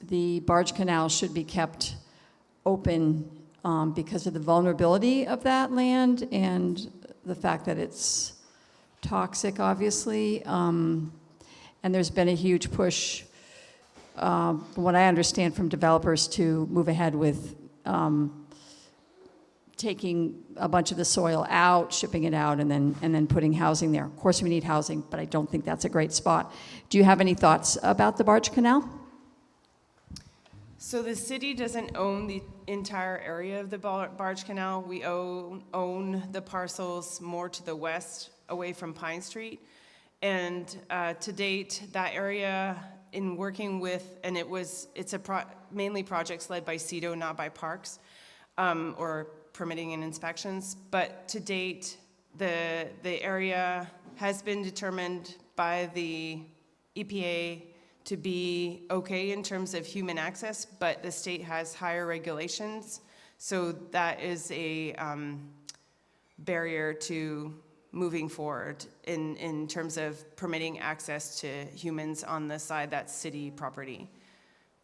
the barge canal should be kept open because of the vulnerability of that land and the fact that it's toxic, obviously. And there's been a huge push, from what I understand, from developers to move ahead with taking a bunch of the soil out, shipping it out, and then putting housing there. Of course, we need housing, but I don't think that's a great spot. Do you have any thoughts about the barge canal? So the city doesn't own the entire area of the barge canal. We own the parcels more to the west, away from Pine Street. And to date, that area, in working with, and it's mainly projects led by CEDO, not by Parks, or permitting and inspections. But to date, the area has been determined by the EPA to be okay in terms of human access, but the state has higher regulations. So that is a barrier to moving forward in terms of permitting access to humans on the side that's city property.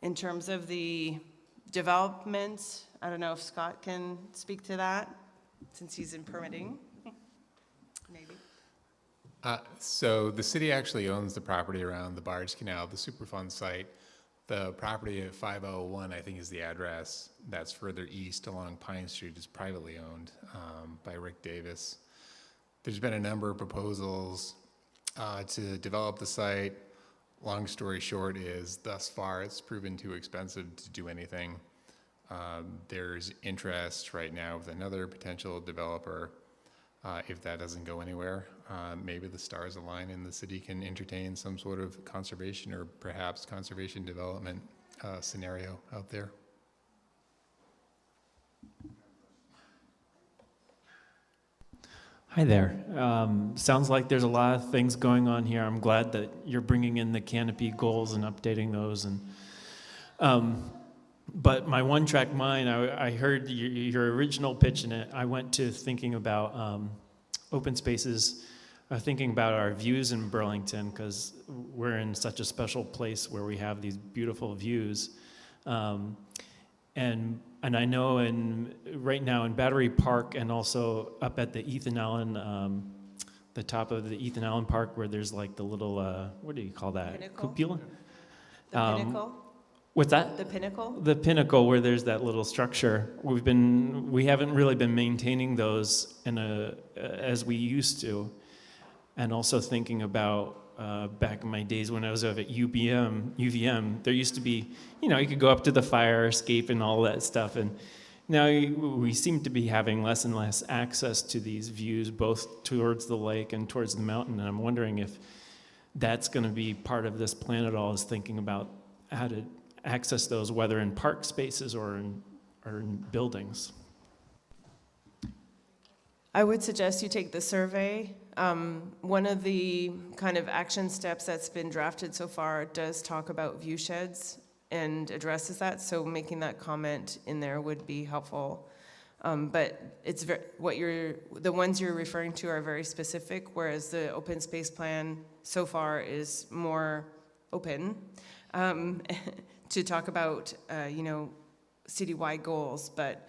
In terms of the development, I don't know if Scott can speak to that, since he's in permitting. Maybe. So the city actually owns the property around the Barge Canal, the Superfund site. The property at 501, I think, is the address. That's further east along Pine Street, is privately owned by Rick Davis. There's been a number of proposals to develop the site. Long story short is, thus far, it's proven too expensive to do anything. There's interest right now with another potential developer. If that doesn't go anywhere, maybe the stars align and the city can entertain some sort of conservation or perhaps conservation development scenario out there. Hi there. Sounds like there's a lot of things going on here. I'm glad that you're bringing in the canopy goals and updating those. And but my one-track mind, I heard your original pitch in it. I went to thinking about open spaces, thinking about our views in Burlington, because we're in such a special place where we have these beautiful views. And I know right now in Battery Park and also up at the Ethan Allen, the top of the Ethan Allen Park, where there's like the little, what do you call that? Pinnacle? Cupola? The pinnacle? What's that? The pinnacle? The pinnacle, where there's that little structure. We haven't really been maintaining those as we used to. And also thinking about back in my days when I was over at UVM, there used to be, you could go up to the fire escape and all that stuff. And now we seem to be having less and less access to these views, both towards the lake and towards the mountain. And I'm wondering if that's going to be part of this plan at all, is thinking about how to access those, whether in park spaces or in buildings. I would suggest you take the survey. One of the kind of action steps that's been drafted so far does talk about view sheds and addresses that, so making that comment in there would be helpful. But it's the ones you're referring to are very specific, whereas the open space plan so far is more open to talk about, citywide goals, but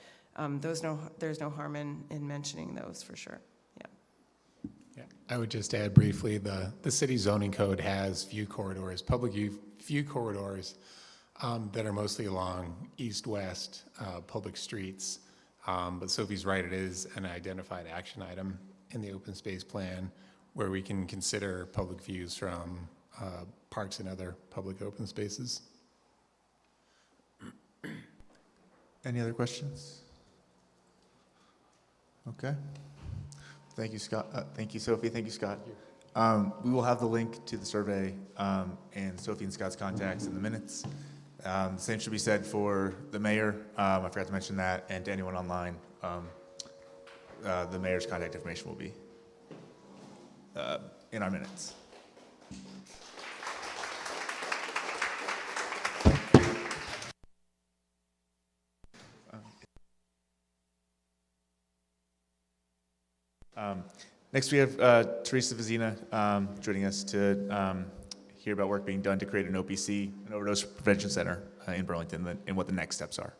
there's no harm in mentioning those for sure. Yeah, I would just add briefly, the city zoning code has view corridors, public view corridors that are mostly along east-west public streets. But Sophie's right, it is an identified action item in the open space plan where we can consider public views from parks and other public open spaces. Any other questions? Okay. Thank you, Scott. Thank you, Sophie. Thank you, Scott. We will have the link to the survey and Sophie and Scott's contacts in the minutes. The same should be said for the mayor. I forgot to mention that, and to anyone online. The mayor's contact information will be in our minutes. Next, we have Teresa Vizina joining us to hear about work being done to create an OPC, an Overdose Prevention Center in Burlington, and what the next steps are.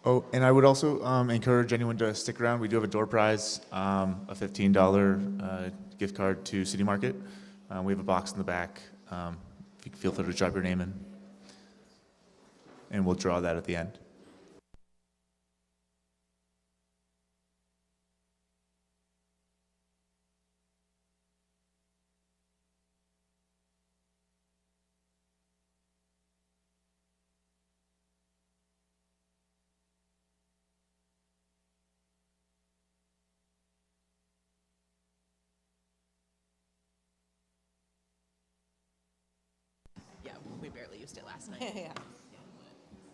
Oh, and I would also encourage anyone to stick around. We do have a door prize, a $15 gift card to City Market. We have a box in the back. If you feel free to drop your name in, and we'll draw that at the end. Yeah, we barely used it last night. Yeah.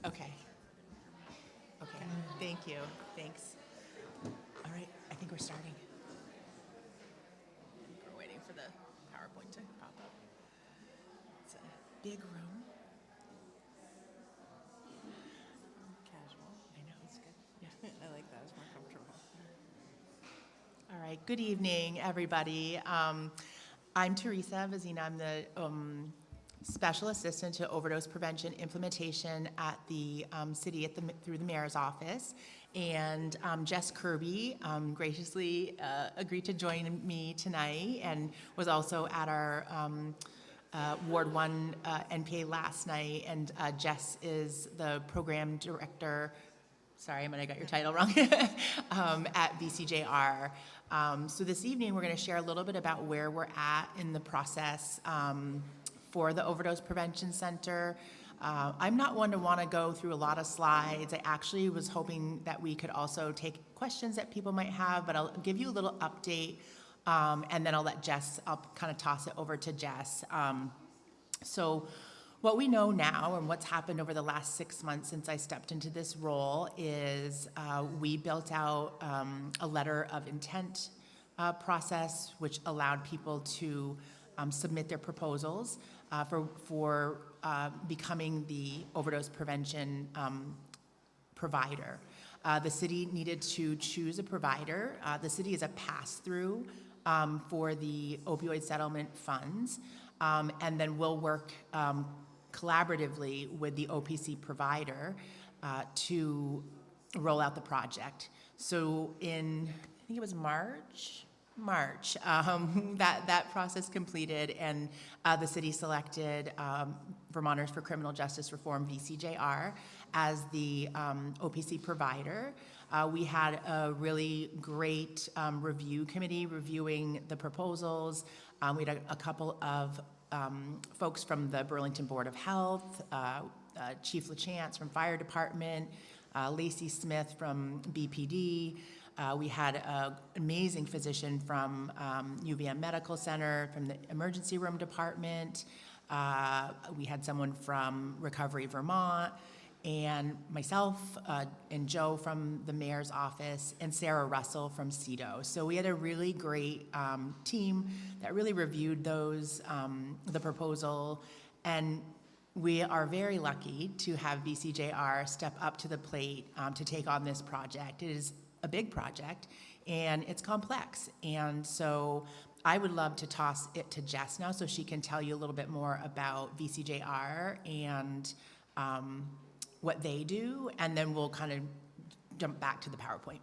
Okay. Okay, thank you, thanks. All right, I think we're starting. PowerPoint to pop up. It's a big room. Casual. I know, it's good. Yeah, I like that. It's more comfortable. All right. Good evening, everybody. I'm Teresa Vazina. I'm the Special Assistant to Overdose Prevention Implementation at the city through the mayor's office. And Jess Kirby graciously agreed to join me tonight and was also at our Ward 1 NPA last night. And Jess is the program director. Sorry, I might have got your title wrong, at VCJR. So this evening, we're going to share a little bit about where we're at in the process for the Overdose Prevention Center. I'm not one to want to go through a lot of slides. I actually was hoping that we could also take questions that people might have, but I'll give you a little update, and then I'll kind of toss it over to Jess. So what we know now and what's happened over the last 6 months since I stepped into this role is we built out a letter of intent process, which allowed people to submit their proposals for becoming the overdose prevention provider. The city needed to choose a provider. The city is a pass-through for the opioid settlement funds, and then we'll work collaboratively with the OPC provider to roll out the project. So in, I think it was March, that process completed, and the city selected Vermonters for Criminal Justice Reform, VCJR, as the OPC provider. We had a really great review committee reviewing the proposals. We had a couple of folks from the Burlington Board of Health, Chief LaChance from Fire Department, Lacey Smith from BPD. We had an amazing physician from UVM Medical Center, from the Emergency Room Department. We had someone from Recovery Vermont, and myself and Joe from the mayor's office, and Sarah Russell from CEDO. So we had a really great team that really reviewed those, the proposal, and we are very lucky to have VCJR step up to the plate to take on this project. It is a big project, and it's complex. And so I would love to toss it to Jess now so she can tell you a little bit more about VCJR and what they do, and then we'll kind of jump back to the PowerPoint.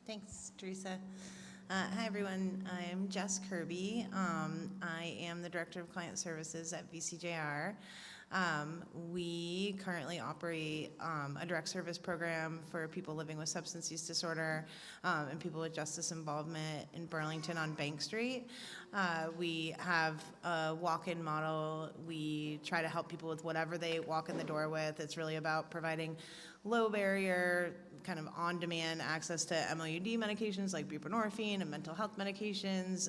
Thanks, Teresa. Hi, everyone. I'm Jess Kirby. I am the Director of Client Services at VCJR. We currently operate a direct service program for people living with substance use disorder and people with justice involvement in Burlington on Bank Street. We have a walk-in model. We try to help people with whatever they walk in the door with. It's really about providing low barrier, kind of on-demand access to MOUD medications like buprenorphine and mental health medications,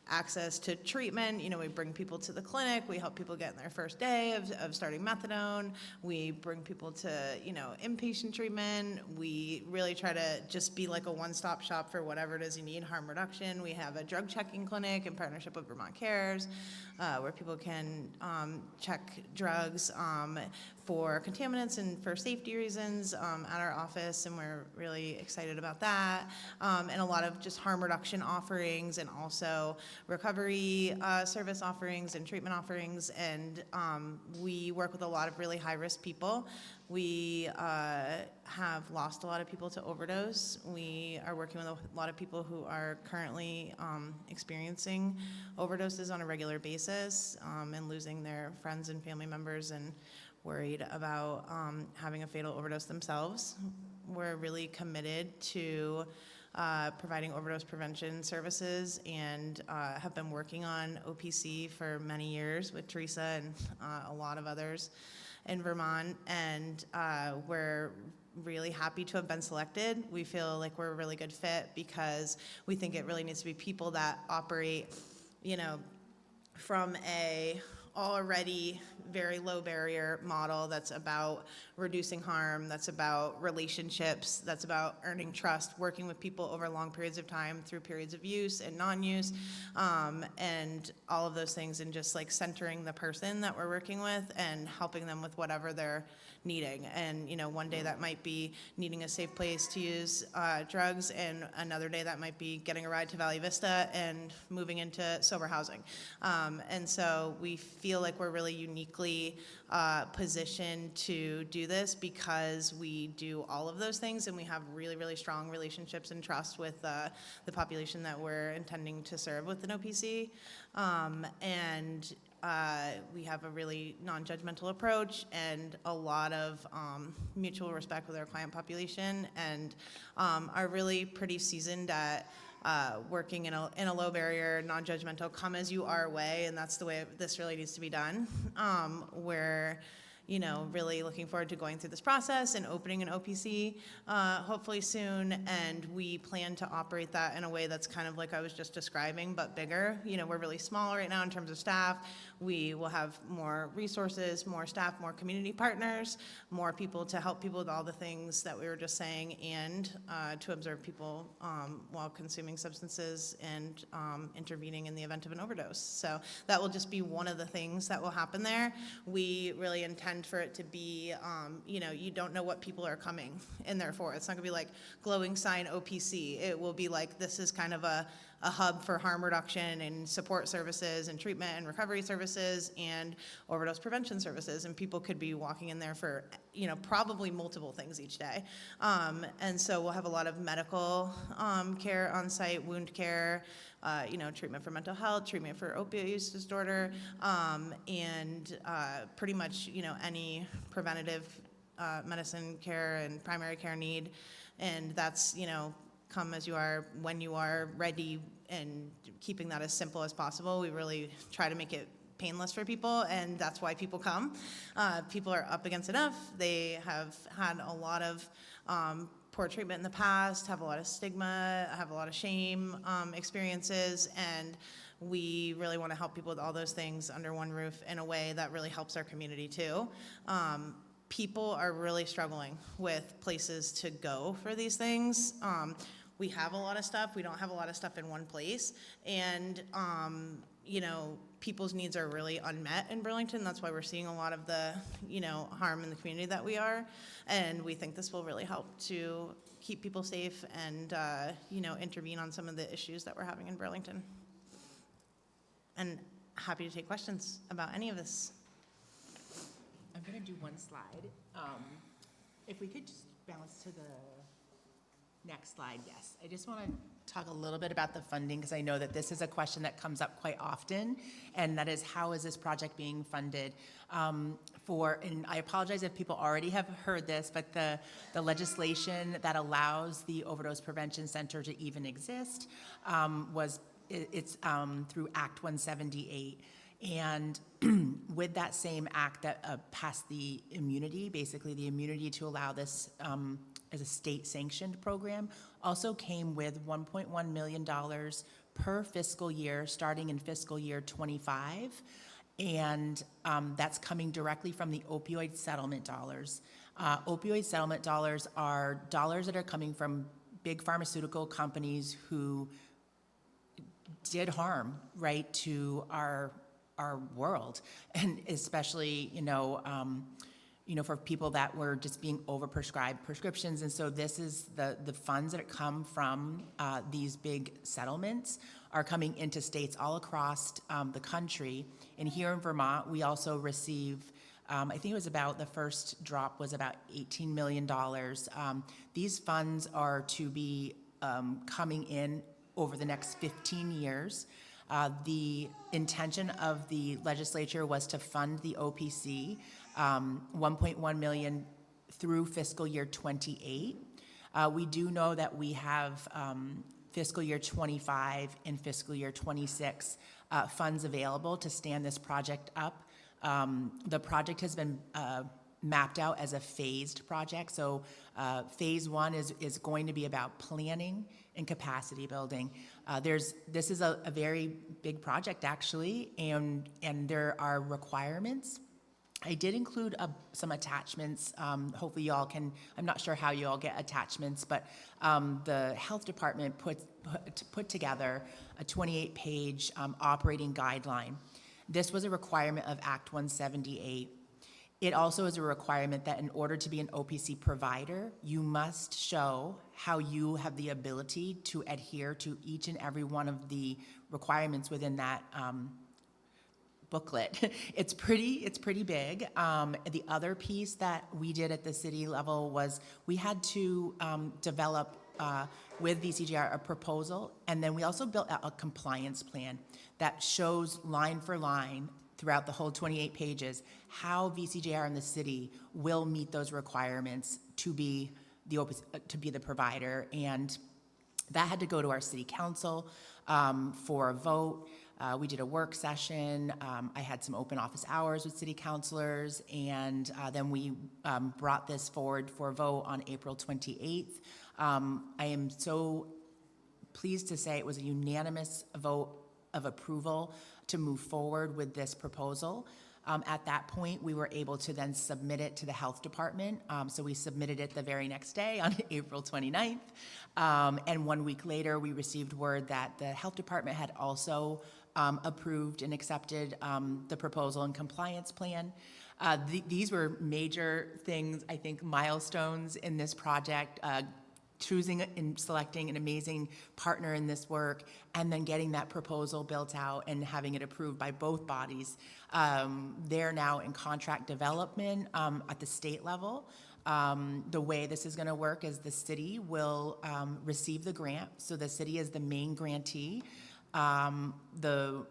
access to treatment. You know, we bring people to the clinic. We help people get in their first day of starting methadone. We bring people to, you know, inpatient treatment. We really try to just be like a one-stop shop for whatever it is you need, harm reduction. We have a drug checking clinic in partnership with Vermont Cares, where people can check drugs for contaminants and for safety reasons at our office, and we're really excited about that. And a lot of just harm reduction offerings, and also recovery service offerings and treatment offerings. And we work with a lot of really high-risk people. We have lost a lot of people to overdose. We are working with a lot of people who are currently experiencing overdoses on a regular basis and losing their friends and family members, and worried about having a fatal overdose themselves. We're really committed to providing overdose prevention services, and have been working on OPC for many years with Teresa and a lot of others in Vermont, and we're really happy to have been selected. We feel like we're a really good fit because we think it really needs to be people that operate, you know, from a already very low barrier model that's about reducing harm, that's about relationships, that's about earning trust, working with people over long periods of time through periods of use and non-use, and all of those things, and just like centering the person that we're working with and helping them with whatever they're needing. And one day that might be needing a safe place to use drugs, and another day that might be getting a ride to Valley Vista and moving into sober housing. And so we feel like we're really uniquely positioned to do this because we do all of those things, and we have really, really strong relationships and trust with the population that we're intending to serve with an OPC. And we have a really non-judgmental approach and a lot of mutual respect with our client population, and are really pretty seasoned at working in a low barrier, non-judgmental, come as you are way, and that's the way this really needs to be done. We're really looking forward to going through this process and opening an OPC hopefully soon, and we plan to operate that in a way that's kind of like I was just describing, but bigger. We're really small right now in terms of staff. We will have more resources, more staff, more community partners, more people to help people with all the things that we were just saying, and to observe people while consuming substances and intervening in the event of an overdose. So that will just be one of the things that will happen there. We really intend for it to be, you don't know what people are coming in there for. It's not gonna be like glowing sign OPC. It will be like, this is kind of a hub for harm reduction and support services and treatment and recovery services and overdose prevention services. And people could be walking in there for, probably multiple things each day. And so we'll have a lot of medical care on site, wound care, treatment for mental health, treatment for opioid use disorder, and pretty much, any preventative medicine care and primary care need. And that's, come as you are, when you are ready, and keeping that as simple as possible. We really try to make it painless for people, and that's why people come. People are up against enough. They have had a lot of poor treatment in the past, have a lot of stigma, have a lot of shame experiences, and we really want to help people with all those things under one roof in a way that really helps our community too. People are really struggling with places to go for these things. We have a lot of stuff. We don't have a lot of stuff in one place. And, people's needs are really unmet in Burlington. That's why we're seeing a lot of the, harm in the community that we are. And we think this will really help to keep people safe and, intervene on some of the issues that we're having in Burlington. And happy to take questions about any of this. I'm going to do one slide. If we could just bounce to the next slide, yes. I just want to talk a little bit about the funding, because I know that this is a question that comes up quite often, and that is, how is this project being funded? And I apologize if people already have heard this, but the legislation that allows the Overdose Prevention Center to even exist it's through Act 178. And with that same act that passed the immunity, basically the immunity to allow this as a state-sanctioned program, also came with $1.1 million per fiscal year, starting in fiscal year 25. And that's coming directly from the opioid settlement dollars. Opioid settlement dollars are dollars that are coming from big pharmaceutical companies who did harm, right, to our world, and especially, for people that were just being overprescribed prescriptions. And so this is the funds that come from these big settlements are coming into states all across the country. And here in Vermont, we also receive, I think it was about, the first drop was about $18 million. These funds are to be coming in over the next 15 years. The intention of the legislature was to fund the OPC, 1.1 million through fiscal year 28. We do know that we have fiscal year 25 and fiscal year 26 funds available to stand this project up. The project has been mapped out as a phased project. So phase one is going to be about planning and capacity building. This is a very big project actually, and there are requirements. I did include some attachments. Hopefully y'all can, I'm not sure how you all get attachments, but the health department put together a 28-page operating guideline. This was a requirement of Act 178. It also is a requirement that in order to be an OPC provider, you must show how you have the ability to adhere to each and every one of the requirements within that booklet. It's pretty big. The other piece that we did at the city level was we had to develop with VCJR a proposal, and then we also built out a compliance plan that shows line for line throughout the whole 28 pages how VCJR and the city will meet those requirements to be the provider. And that had to go to our city council for a vote. We did a work session. I had some open office hours with city councilors, and then we brought this forward for a vote on April 28th. I am so pleased to say it was a unanimous vote of approval to move forward with this proposal. At that point, we were able to then submit it to the health department. So we submitted it the very next day on April 29th. And 1 week later, we received word that the health department had also approved and accepted the proposal and compliance plan. These were major things, I think, milestones in this project, choosing and selecting an amazing partner in this work, and then getting that proposal built out and having it approved by both bodies. They're now in contract development at the state level. The way this is going to work is the city will receive the grant. So the city is the main grantee. The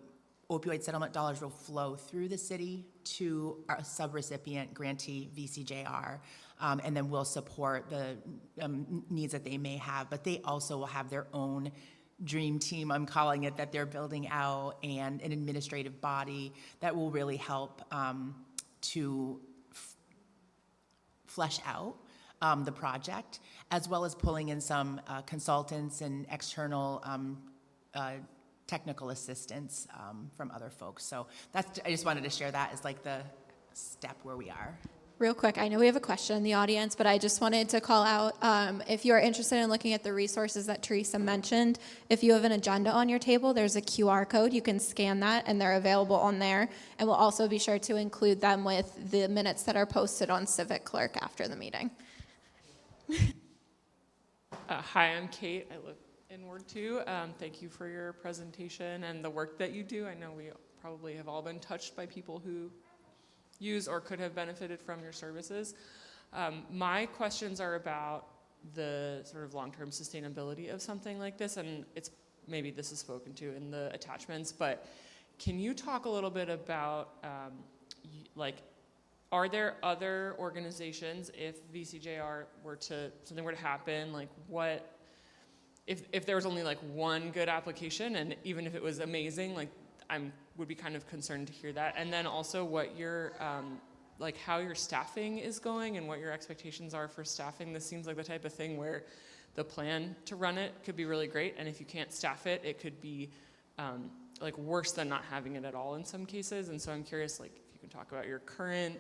opioid settlement dollars will flow through the city to our subrecipient grantee, VCJR, and then we'll support the needs that they may have. But they also will have their own dream team, I'm calling it, that they're building out, and an administrative body that will really help to flesh out the project, as well as pulling in some consultants and external technical assistance from other folks. So that's, I just wanted to share that as like the step where we are. Real quick, I know we have a question in the audience, but I just wanted to call out, if you are interested in looking at the resources that Teresa mentioned, if you have an agenda on your table, there's a QR code. You can scan that, and they're available on there. And we'll also be sure to include them with the minutes that are posted on Civic Clerk after the meeting. Hi, I'm Kate. I live in Ward 2. Thank you for your presentation and the work that you do. I know we probably have all been touched by people who use or could have benefited from your services. My questions are about the sort of long-term sustainability of something like this, and it's maybe this is spoken to in the attachments, but can you talk a little bit about like, are there other organizations, if VCJR something were to happen, like what, if there was only like one good application, and even if it was amazing, like would be kind of concerned to hear that. And then also what your, like how your staffing is going and what your expectations are for staffing. This seems like the type of thing where the plan to run it could be really great, and if you can't staff it, it could be like worse than not having it at all in some cases. And so I'm curious, like if you can talk about your current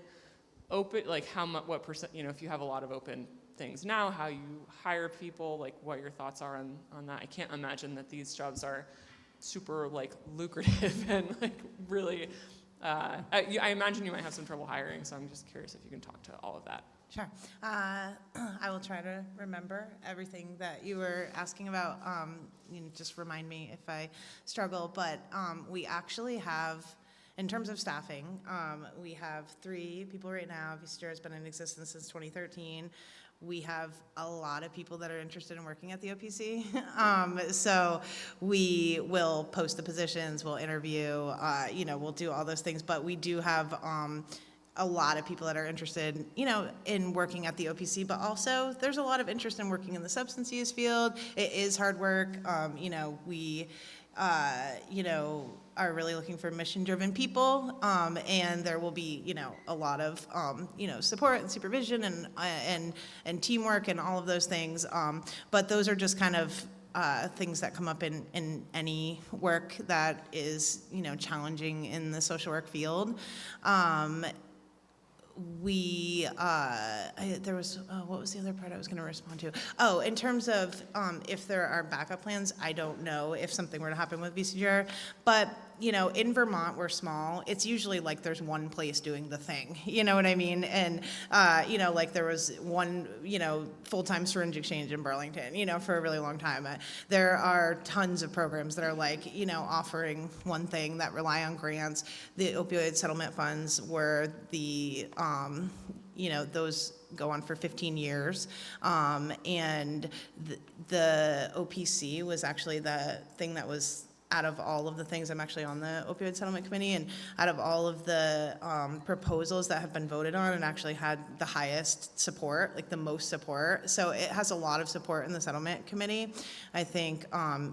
open, like how much, what percent, you know, if you have a lot of open things now, how you hire people, like what your thoughts are on that. I can't imagine that these jobs are super like lucrative and like really, I imagine you might have some trouble hiring, so I'm just curious if you can talk to all of that. Sure. I will try to remember everything that you were asking about. You know, just remind me if I struggle, but we actually have, in terms of staffing, we have 3 people right now. VCJR has been in existence since 2013. We have a lot of people that are interested in working at the OPC. So we will post the positions, we'll interview, you know, we'll do all those things, but we do have a lot of people that are interested, you know, in working at the OPC, but also there's a lot of interest in working in the substance use field. It is hard work. You know, we, you know, are really looking for mission-driven people, and there will be, you know, a lot of, you know, support and supervision and teamwork and all of those things. But those are just kind of things that come up in any work that is, challenging in the social work field. There was, what was the other part I was going to respond to? Oh, in terms of if there are backup plans, I don't know if something were to happen with VCGR, but, in Vermont, we're small. It's usually like there's one place doing the thing, you know what I mean? And, like there was one, full-time syringe exchange in Burlington, for a really long time. There are tons of programs that are like, offering one thing that rely on grants. The opioid settlement funds were the, those go on for 15 years. And the OPC was actually the thing that was out of all of the things, I'm actually on the opioid settlement committee, and out of all of the proposals that have been voted on, it actually had the highest support, like the most support. So it has a lot of support in the settlement committee. I think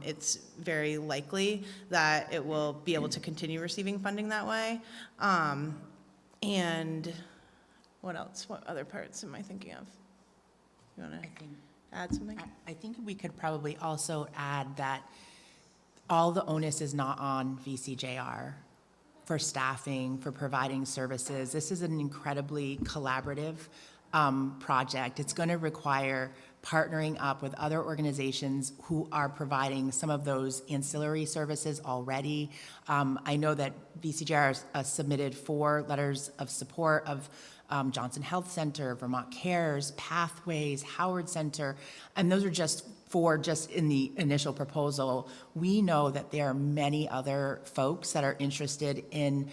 it's very likely that it will be able to continue receiving funding that way. And what else? What other parts am I thinking of? You want to add something? I think we could probably also add that all the onus is not on VCJR for staffing, for providing services. This is an incredibly collaborative project. It's going to require partnering up with other organizations who are providing some of those ancillary services already. I know that VCJR submitted 4 letters of support of Johnson Health Center, Vermont Cares, Pathways, Howard Center, and those are just 4 just in the initial proposal. We know that there are many other folks that are interested in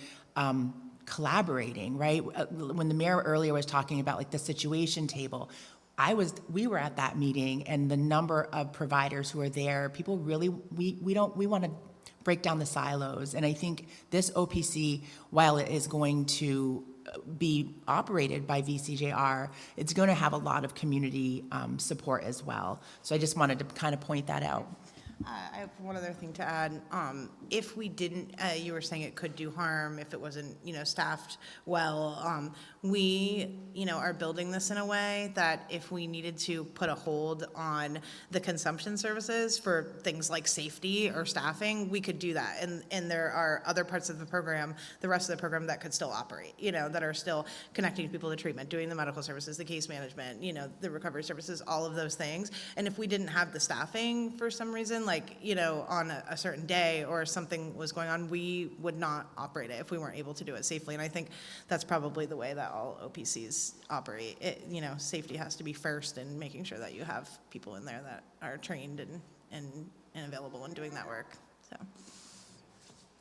collaborating, right? When the mayor earlier was talking about like the situation table, we were at that meeting, and the number of providers who are there, people really, we want to break down the silos. And I think this OPC, while it is going to be operated by VCJR, it's going to have a lot of community support as well. So I just wanted to kind of point that out. I have one other thing to add. If we didn't, you were saying it could do harm if it wasn't, staffed well. We, are building this in a way that if we needed to put a hold on the consumption services for things like safety or staffing, we could do that. And there are other parts of the program, the rest of the program, that could still operate, that are still connecting people to treatment, doing the medical services, the case management, the recovery services, all of those things. And if we didn't have the staffing for some reason, like, on a certain day or something was going on, we would not operate it if we weren't able to do it safely. And I think that's probably the way that all OPCs operate. Safety has to be first, and making sure that you have people in there that are trained and available in doing that work. So,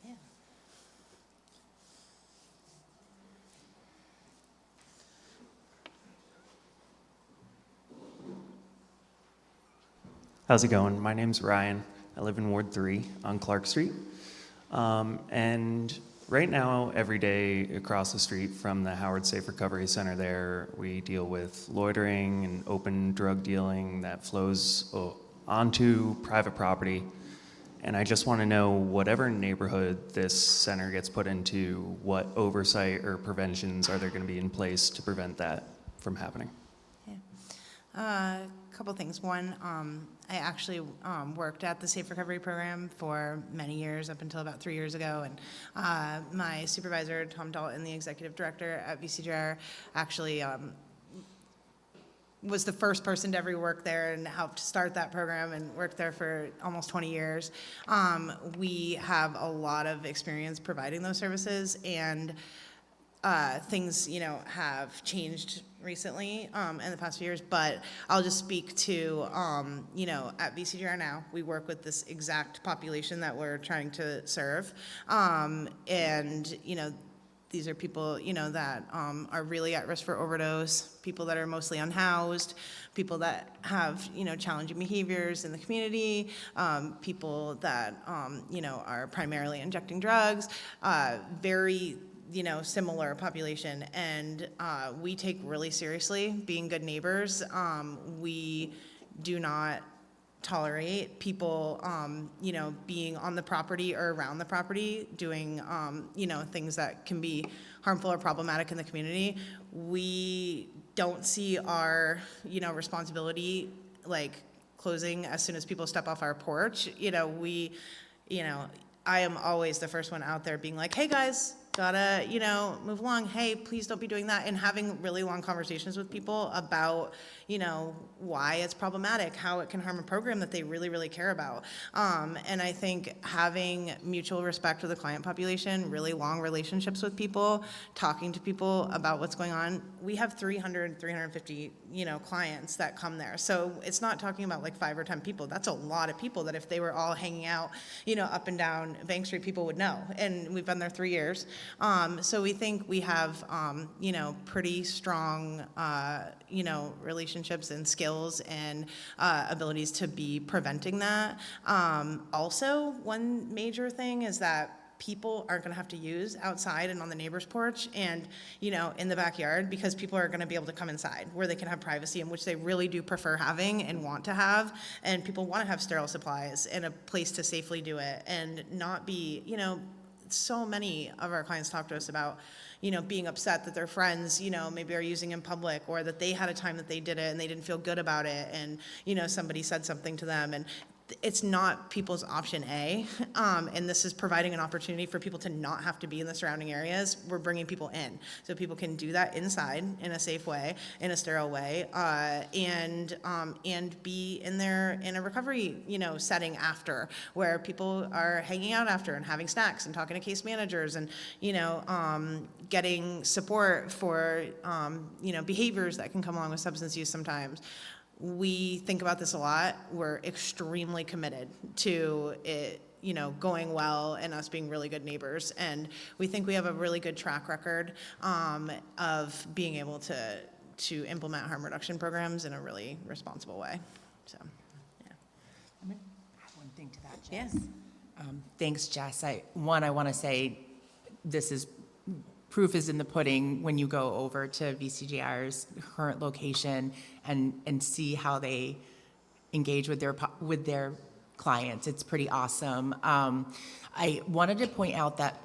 yeah. How's it going? My name's Ryan. I live in Ward 3 on Clark Street. And right now, every day across the street from the Howard Safe Recovery Center there, we deal with loitering and open drug dealing that flows onto private property. And I just want to know, whatever neighborhood this center gets put into, what oversight or preventions are there going to be in place to prevent that from happening? A couple things. One, I actually worked at the Safe Recovery Program for many years, up until about 3 years ago, and my supervisor, Tom Dalton, the executive director at VCJR, actually was the first person to ever work there and helped start that program, and worked there for almost 20 years. We have a lot of experience providing those services, and things, have changed recently in the past few years, but I'll just speak to, at VCGR now, we work with this exact population that we're trying to serve. And, these are people, that are really at risk for overdose, people that are mostly unhoused, people that have, challenging behaviors in the community, people that, are primarily injecting drugs, very similar population, and we take really seriously being good neighbors. We do not tolerate people, being on the property or around the property, doing, things that can be harmful or problematic in the community. We don't see our, responsibility, like, closing as soon as people step off our porch. I am always the first one out there being like, hey guys, gotta, move along. Hey, please don't be doing that. And having really long conversations with people about, why it's problematic, how it can harm a program that they really, really care about. And I think having mutual respect with the client population, really long relationships with people, talking to people about what's going on. We have 350, clients that come there. So it's not talking about like 5 or 10 people. That's a lot of people that if they were all hanging out, up and down Bank Street, people would know. And we've been there 3 years. So we think we have, pretty strong, relationships and skills and abilities to be preventing that. Also, one major thing is that people aren't going to have to use outside and on the neighbor's porch and, in the backyard, because people are going to be able to come inside where they can have privacy, in which they really do prefer having and want to have. And people want to have sterile supplies and a place to safely do it and not be, so many of our clients talk to us about, being upset that their friends, maybe are using in public, or that they had a time that they did it and they didn't feel good about it. And, somebody said something to them, and it's not people's option A. And this is providing an opportunity for people to not have to be in the surrounding areas. We're bringing people in so people can do that inside in a safe way, in a sterile way, and be in a recovery, setting after, where people are hanging out after and having snacks and talking to case managers and, getting support for, behaviors that can come along with substance use sometimes. We think about this a lot. We're extremely committed to it, going well and us being really good neighbors. And we think we have a really good track record of being able to implement harm reduction programs in a really responsible way. So, yeah. I'm going to add one thing to that, Jess. Yes. Thanks, Jess. I want to say proof is in the pudding when you go over to VCJR's current location and see how they engage with their clients. It's pretty awesome. I wanted to point out that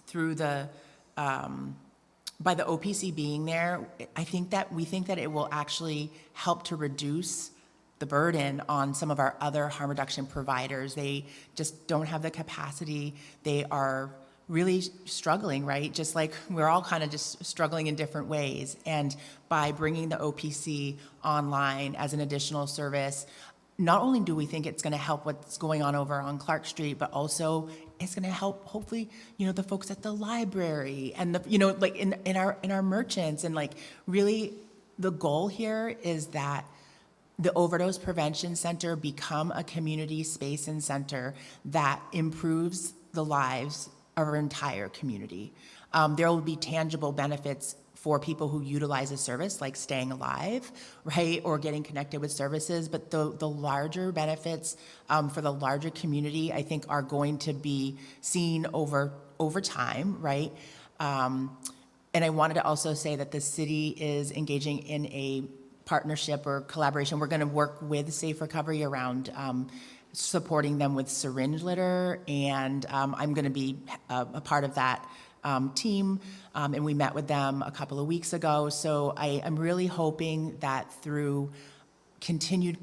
through by the OPC being there, we think that it will actually help to reduce the burden on some of our other harm reduction providers. They just don't have the capacity. They are really struggling, right? Just like we're all kind of just struggling in different ways. And by bringing the OPC online as an additional service, not only do we think it's going to help what's going on over on Clark Street, but also it's going to help, hopefully, the folks at the library and like in our merchants. And like really the goal here is that the Overdose Prevention Center become a community space and center that improves the lives of our entire community. There will be tangible benefits for people who utilize a service, like staying alive, right, or getting connected with services, but the larger benefits for the larger community, I think, are going to be seen over time, right? And I wanted to also say that the city is engaging in a partnership or collaboration. We're going to work with Safe Recovery around supporting them with syringe litter, and I'm going to be a part of that team, and we met with them a couple of weeks ago. So I'm really hoping that through continued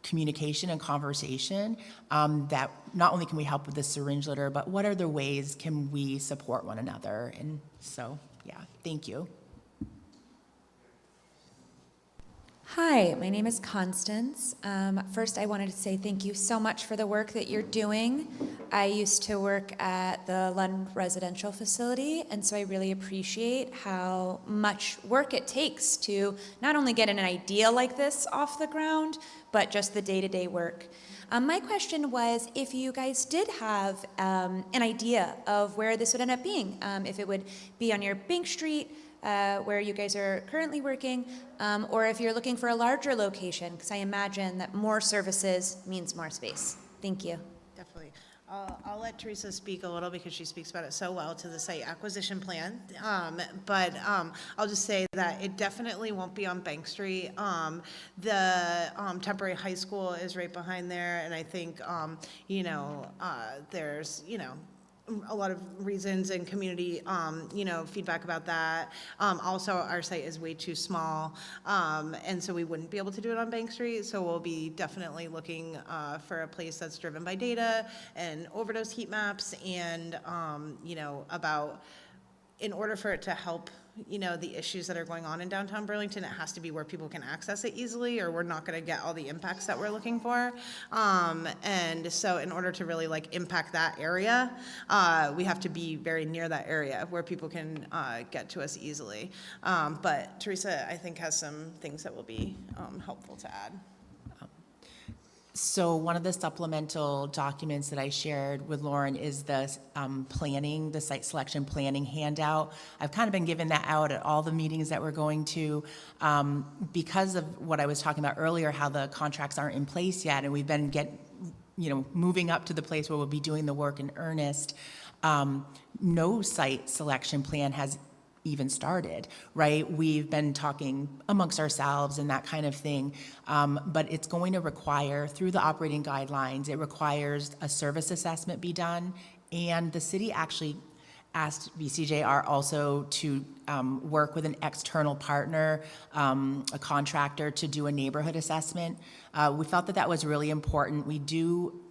communication and conversation, that not only can we help with the syringe litter, but what other ways can we support one another? And so, yeah, thank you. Hi, my name is Constance. First, I wanted to say thank you so much for the work that you're doing. I used to work at the Lund Residential Facility, and so I really appreciate how much work it takes to not only get an idea like this off the ground, but just the day-to-day work. My question was if you guys did have an idea of where this would end up being, if it would be on your Bank Street, where you guys are currently working, or if you're looking for a larger location, because I imagine that more services means more space. Thank you. Definitely. I'll let Teresa speak a little because she speaks about it so well to the site acquisition plan. But I'll just say that it definitely won't be on Bank Street. The temporary high school is right behind there, and I think, there's, a lot of reasons and community, feedback about that. Also, our site is way too small, and so we wouldn't be able to do it on Bank Street. So we'll be definitely looking for a place that's driven by data and overdose heat maps, and about, in order for it to help, the issues that are going on in downtown Burlington, it has to be where people can access it easily, or we're not going to get all the impacts that we're looking for. And so in order to really impact that area, we have to be very near that area where people can get to us easily. But Teresa, I think, has some things that will be helpful to add. So one of the supplemental documents that I shared with Lauren is the planning, the site selection planning handout. I've kind of been giving that out at all the meetings that we're going to because of what I was talking about earlier, how the contracts aren't in place yet, and we've been moving up to the place where we'll be doing the work in earnest. No site selection plan has even started, right? We've been talking amongst ourselves and that kind of thing, but it's going to require, through the operating guidelines, it requires a service assessment be done, and the city actually asked BCJR also to work with an external partner, a contractor, to do a neighborhood assessment. We felt that that was really important. We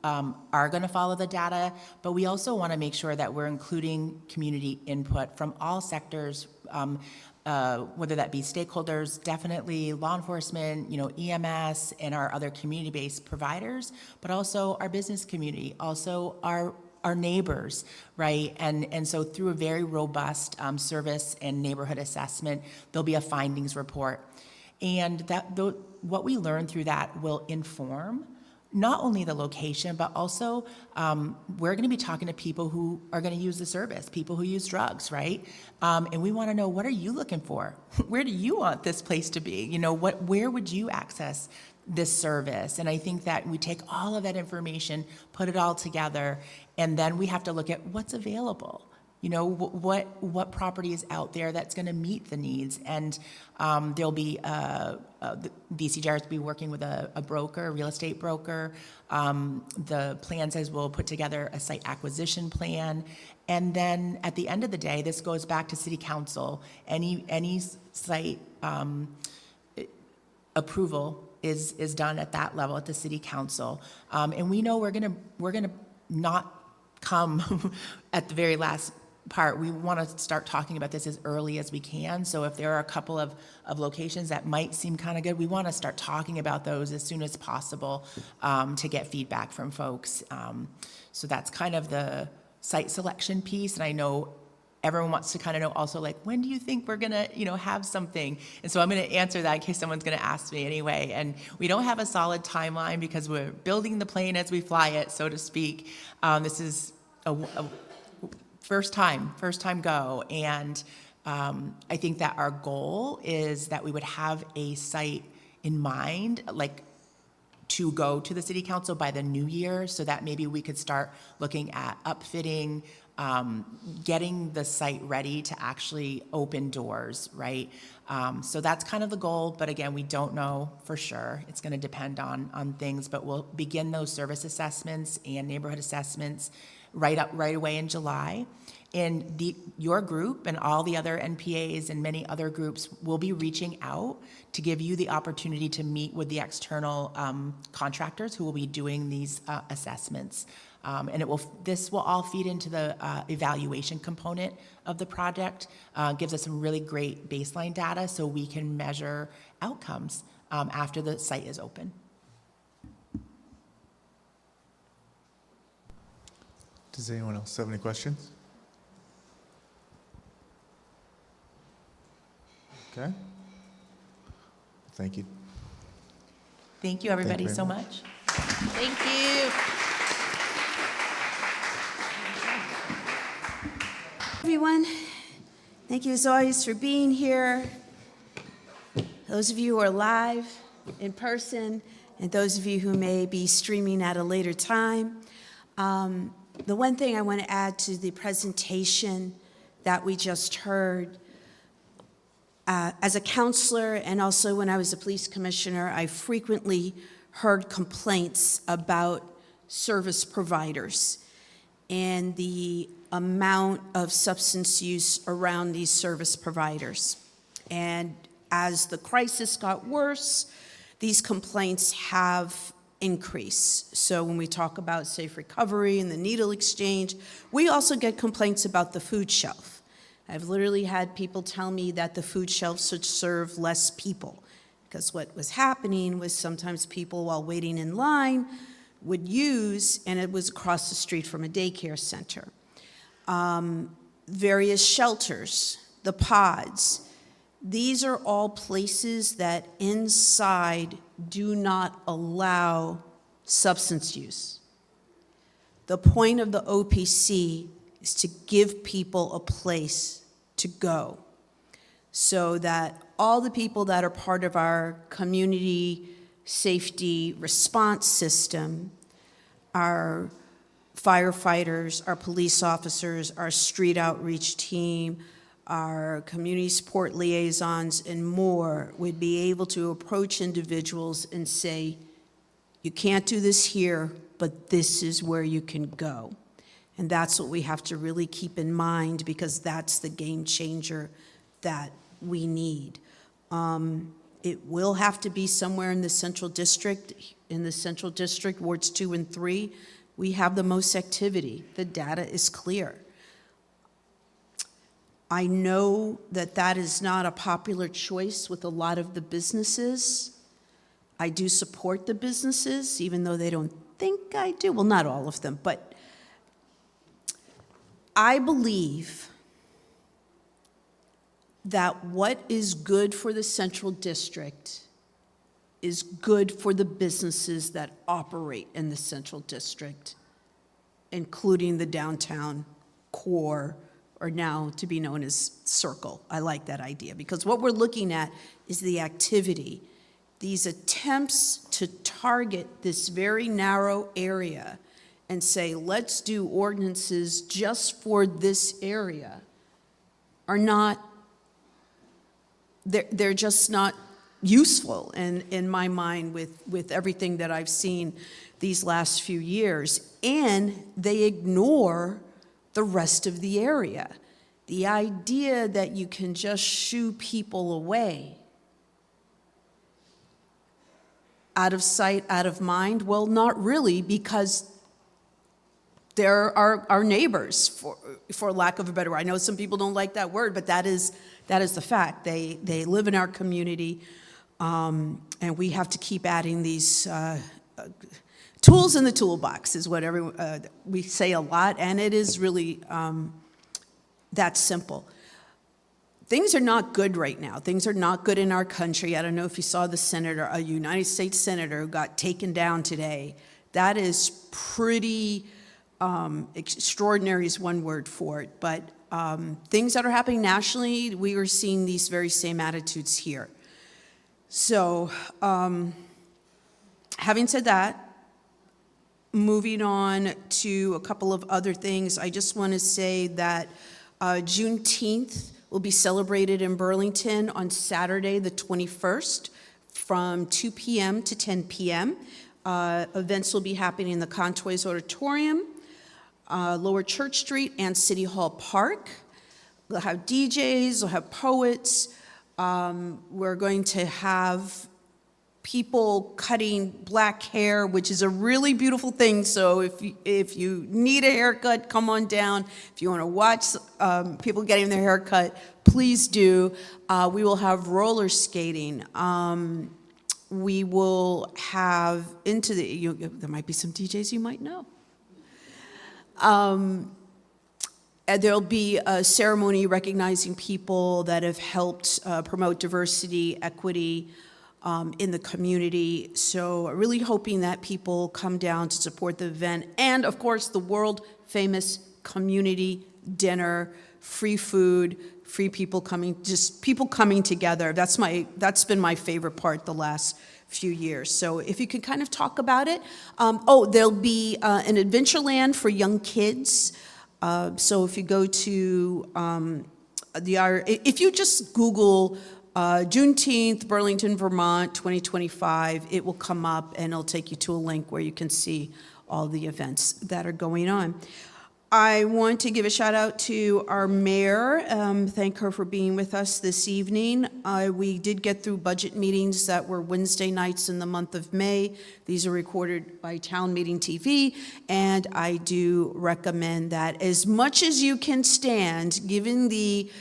are going to follow the data, but we also want to make sure that we're including community input from all sectors, whether that be stakeholders, definitely law enforcement, EMS, and our other community-based providers, but also our business community, also our neighbors, right? And so through a very robust service and neighborhood assessment, there'll be a findings report. And what we learn through that will inform not only the location, but also we're going to be talking to people who are going to use the service, people who use drugs, right? And we want to know, what are you looking for? Where do you want this place to be? Where would you access this service? And I think that we take all of that information, put it all together, and then we have to look at what's available. What property is out there that's going to meet the needs, and there'll be the BCJR will be working with a broker, a real estate broker. The plan says we'll put together a site acquisition plan, and then at the end of the day, this goes back to City Council. Any site approval is done at that level at the City Council, and we know we're gonna not come at the very last part. We want to start talking about this as early as we can. So if there are a couple of locations that might seem kind of good, we want to start talking about those as soon as possible to get feedback from folks. So that's kind of the site selection piece. And I know everyone wants to kind of know also, when do you think we're going to, have something? And so I'm going to answer that in case someone's going to ask me anyway. And we don't have a solid timeline because we're building the plane as we fly it, so to speak. This is a first time go. And I think that our goal is that we would have a site in mind, to go to the City Council by the new year, so that maybe we could start looking at upfitting, getting the site ready to actually open doors, right? So that's kind of the goal, but again, we don't know for sure. It's going to depend on things, but we'll begin those service assessments and neighborhood assessments right away in July. And your group and all the other NPAs and many other groups will be reaching out to give you the opportunity to meet with the external contractors who will be doing these assessments. And this will all feed into the evaluation component of the project. Gives us some really great baseline data so we can measure outcomes after the site is open. Does anyone else have any questions? Okay. Thank you. Thank you, everybody, very so much. much. Thank you. Everyone, thank you as always for being here. Those of you who are live in person, and those of you who may be streaming at a later time. The one thing I want to add to the presentation that we just heard, as a counselor and also when I was a police commissioner, I frequently heard complaints about service providers and the amount of substance use around these service providers. And as the crisis got worse, these complaints have increased. So when we talk about safe recovery and the needle exchange, we also get complaints about the food shelf. I've literally had people tell me that the food shelf should serve less people, because what was happening was sometimes people, while waiting in line, would use, and it was across the street from a daycare center. Various shelters, the pods, these are all places that inside do not allow substance use. The point of the OPC is to give people a place to go so that all the people that are part of our community safety response system, our firefighters, our police officers, our street outreach team, our community support liaisons, and more, would be able to approach individuals and say, you can't do this here, but this is where you can go. And that's what we have to really keep in mind, because that's the game changer that we need. It will have to be somewhere in the Central District. In the Central District, Wards 2 and 3, we have the most activity. The data is clear. I know that that is not a popular choice with a lot of the businesses. I do support the businesses, even though they don't think I do. Well, not all of them, but I believe that what is good for the Central District is good for the businesses that operate in the Central District, including the downtown core, or now to be known as Circle. I like that idea, because what we're looking at is the activity. These attempts to target this very narrow area and say, let's do ordinances just for this area, are not, they're just not useful in my mind with everything that I've seen these last few years. And they ignore the rest of the area. The idea that you can just shoo people away, out of sight, out of mind, well, not really, because they're our neighbors, for lack of a better word. I know some people don't like that word, but that is the fact. They live in our community, and we have to keep adding these tools in the toolbox, is what we say a lot, and it is really that simple. Things are not good right now. Things are not good in our country. I don't know if you saw a United States senator who got taken down today. That is pretty extraordinary is one word for it, but things that are happening nationally, we are seeing these very same attitudes here. So, having said that, moving on to a couple of other things, I just want to say that Juneteenth will be celebrated in Burlington on Saturday, the 21st, from 2 p.m. to 10 p.m. Events will be happening in the Contoys Auditorium, Lower Church Street, and City Hall Park. We'll have DJs, we'll have poets. We're going to have people cutting black hair, which is a really beautiful thing. So if you need a haircut, come on down. If you want to watch people getting their hair cut, please do. We will have roller skating. We will have there might be some DJs you might know. And there'll be a ceremony recognizing people that have helped promote diversity, equity, in the community. So really hoping that people come down to support the event. And of course, the world famous community dinner, free food, free people coming, just people coming together. That's been my favorite part the last few years. So if you could kind of talk about it. There'll be an Adventureland for young kids. So if you go to if you just Google Juneteenth, Burlington, Vermont, 2025, it will come up and it'll take you to a link where you can see all the events that are going on. I want to give a shout out to our mayor, thank her for being with us this evening. We did get through budget meetings that were Wednesday nights in the month of May. These are recorded by Town Meeting TV, and I do recommend that as much as you can stand, given the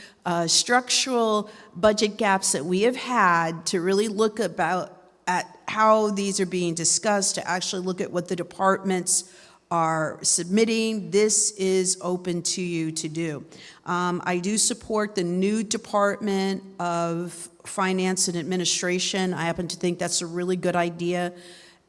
structural budget gaps that we have had, to really look at how these are being discussed, to actually look at what the departments are submitting. This is open to you to do. I do support the new Department of Finance and Administration. I happen to think that's a really good idea.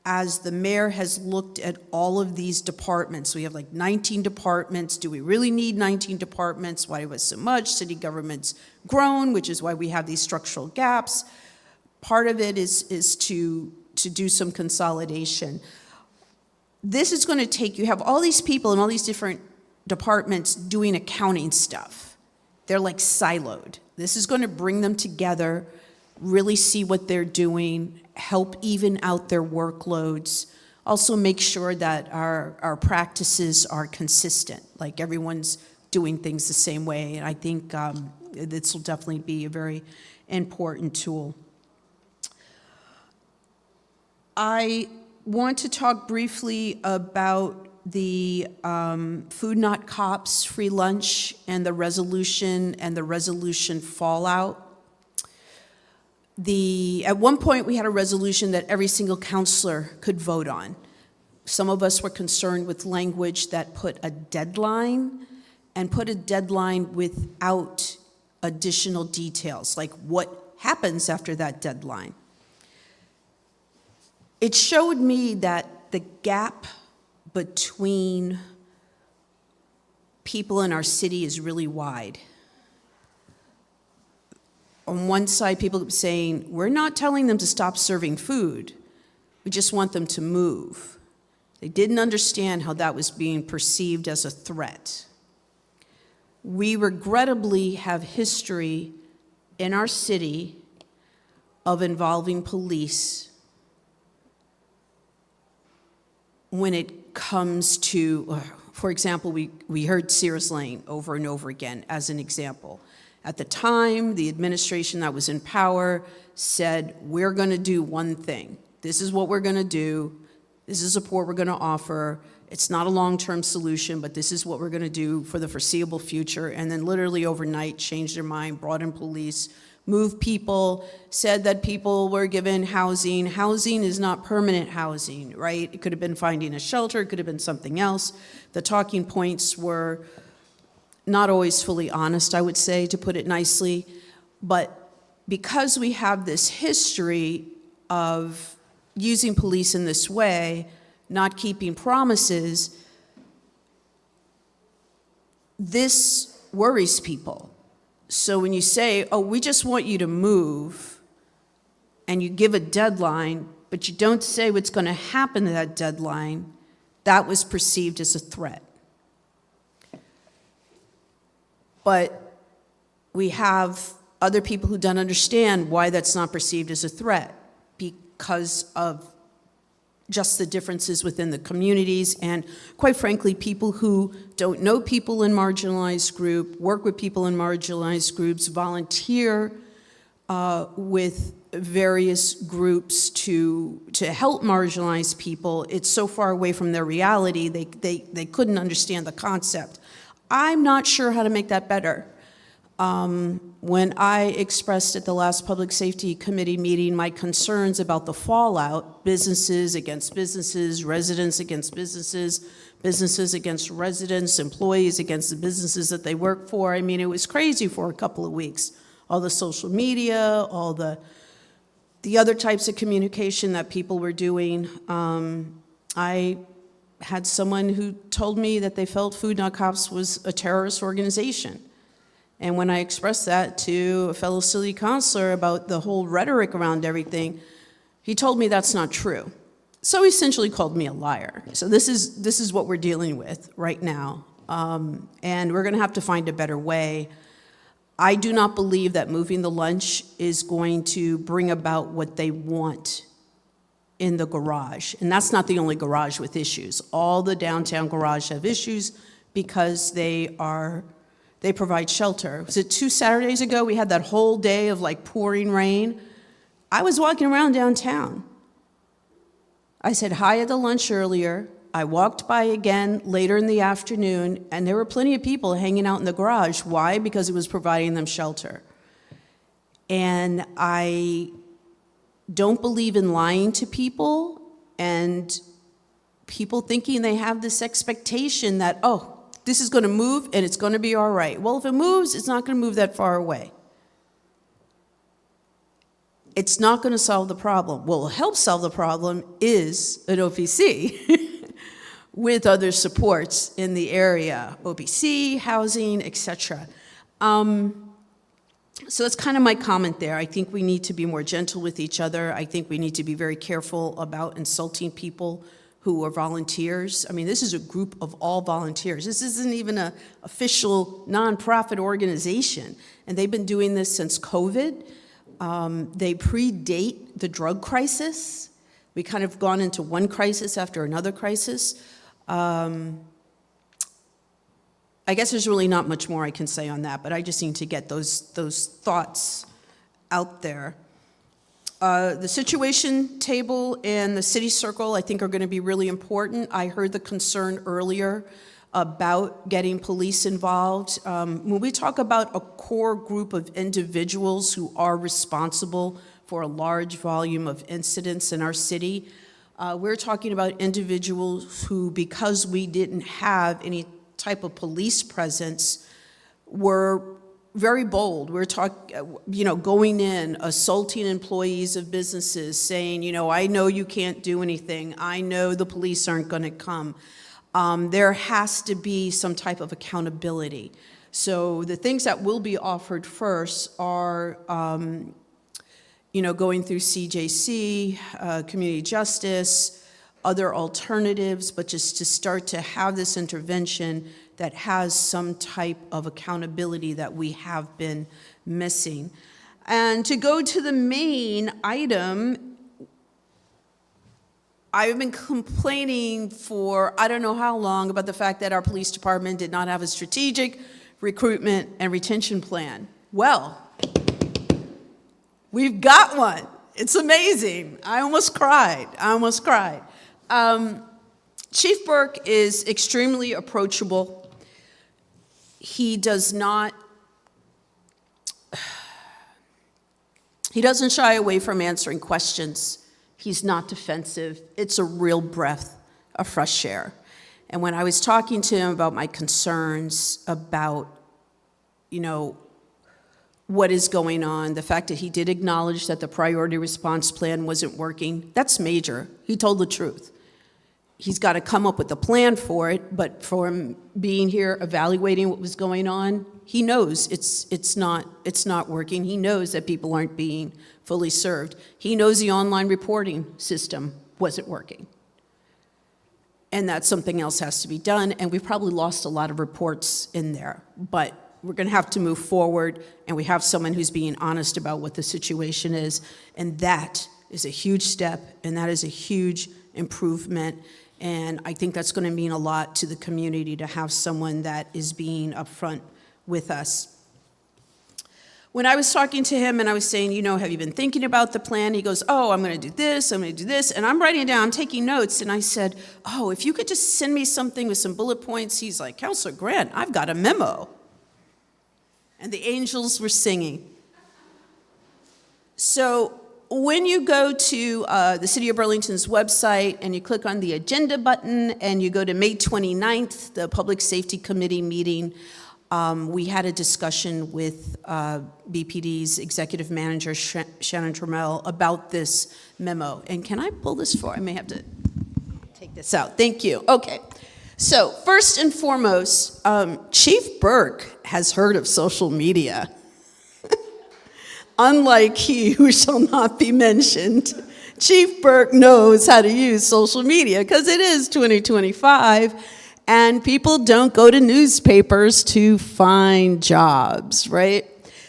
As the mayor has looked at all of these departments, we have like 19 departments. Do we really need 19 departments? Why was so much? City government's grown, which is why we have these structural gaps. Part of it is to do some consolidation. This is going to take, you have all these people in all these different departments doing accounting stuff. They're like siloed. This is going to bring them together, really see what they're doing, help even out their workloads. Also make sure that our practices are consistent, like everyone's doing things the same way. And I think this will definitely be a very important tool. I want to talk briefly about the Food Not Cops free lunch and the resolution fallout. At one point, we had a resolution that every single counselor could vote on. Some of us were concerned with language that put a deadline without additional details, like what happens after that deadline. It showed me that the gap between people in our city is really wide. On one side, people keep saying, we're not telling them to stop serving food. We just want them to move. They didn't understand how that was being perceived as a threat. We regrettably have history in our city of involving police when it comes to, for example, we heard Sears Lane over and over again as an example. At the time, the administration that was in power said, we're going to do one thing. This is what we're going to do. This is support we're going to offer. It's not a long-term solution, but this is what we're going to do for the foreseeable future. And then literally overnight changed their mind, brought in police, moved people, said that people were given housing. Housing is not permanent housing, right? It could have been finding a shelter, it could have been something else. The talking points were not always fully honest, I would say, to put it nicely. But because we have this history of using police in this way, not keeping promises, this worries people. So when you say, oh, we just want you to move, and you give a deadline, but you don't say what's going to happen to that deadline, that was perceived as a threat. But we have other people who don't understand why that's not perceived as a threat, because of just the differences within the communities, and quite frankly, people who don't know people in marginalized groups, work with people in marginalized groups, volunteer with various groups to help marginalized people. It's so far away from their reality, they couldn't understand the concept. I'm not sure how to make that better. When I expressed at the last Public Safety Committee meeting my concerns about the fallout, businesses against businesses, residents against businesses, businesses against residents, employees against the businesses that they work for, I mean, it was crazy for a couple of weeks. All the social media, all the other types of communication that people were doing. I had someone who told me that they felt Food Not Cops was a terrorist organization. And when I expressed that to a fellow city councilor about the whole rhetoric around everything, he told me that's not true. So he essentially called me a liar. So this is what we're dealing with right now. And we're gonna have to find a better way. I do not believe that moving the lunch is going to bring about what they want in the garage. And that's not the only garage with issues. All the downtown garage have issues. because they provide shelter. Was it 2 Saturdays ago? We had that whole day of like pouring rain. I was walking around downtown. I said hi at the lunch earlier. I walked by again later in the afternoon, and there were plenty of people hanging out in the garage. Why? Because it was providing them shelter. And I don't believe in lying to people and people thinking they have this expectation that, oh, this is going to move and it's going to be all right. Well, if it moves, it's not going to move that far away. It's not going to solve the problem. What will help solve the problem is an OPC with other supports in the area, OPC, housing, etc. So that's kind of my comment there. I think we need to be more gentle with each other. I think we need to be very careful about insulting people who are volunteers. I mean, this is a group of all volunteers. This isn't even an official nonprofit organization, and they've been doing this since COVID. They predate the drug crisis. We kind of gone into one crisis after another crisis. I guess there's really not much more I can say on that, but I just need to get those thoughts out there. The situation table and the city circle, I think, are going to be really important. I heard the concern earlier about getting police involved. When we talk about a core group of individuals who are responsible for a large volume of incidents in our city, we're talking about individuals who, because we didn't have any type of police presence, were very bold. We're going in, assaulting employees of businesses, saying, I know you can't do anything. I know the police aren't going to come. There has to be some type of accountability. So the things that will be offered first are, going through CJC, community justice, other alternatives, but just to start to have this intervention that has some type of accountability that we have been missing. And to go to the main item, I've been complaining for I don't know how long about the fact that our police department did not have a strategic recruitment and retention plan. Well, we've got one. It's amazing. I almost cried. Chief Burke is extremely approachable. He doesn't shy away from answering questions. He's not defensive. It's a real breath of fresh air. And when I was talking to him about my concerns about, what is going on, the fact that he did acknowledge that the priority response plan wasn't working, that's major. He told the truth. He's got to come up with a plan for it, but for him being here, evaluating what was going on, he knows it's not working. He knows that people aren't being fully served. He knows the online reporting system wasn't working. And that something else has to be done, and we've probably lost a lot of reports in there. But we're going to have to move forward, and we have someone who's being honest about what the situation is, and that is a huge step, and that is a huge improvement. And I think that's going to mean a lot to the community to have someone that is being upfront with us. When I was talking to him and I was saying, have you been thinking about the plan? He goes, oh, I'm going to do this, I'm going to do this. And I'm writing it down, I'm taking notes. And I said, oh, if you could just send me something with some bullet points. He's like, Councilor Grant, I've got a memo. And the angels were singing. So when you go to the City of Burlington's website and you click on the agenda button and you go to May 29th, the Public Safety Committee meeting, we had a discussion with BPD's Executive Manager, Shannon Trammell, about this memo. And can I pull this for? I may have to take this out. Thank you. Okay. So first and foremost, Chief Burke has heard of social media. Unlike he who shall not be mentioned, Chief Burke knows how to use social media because it is 2025 and people don't go to newspapers to find jobs, right?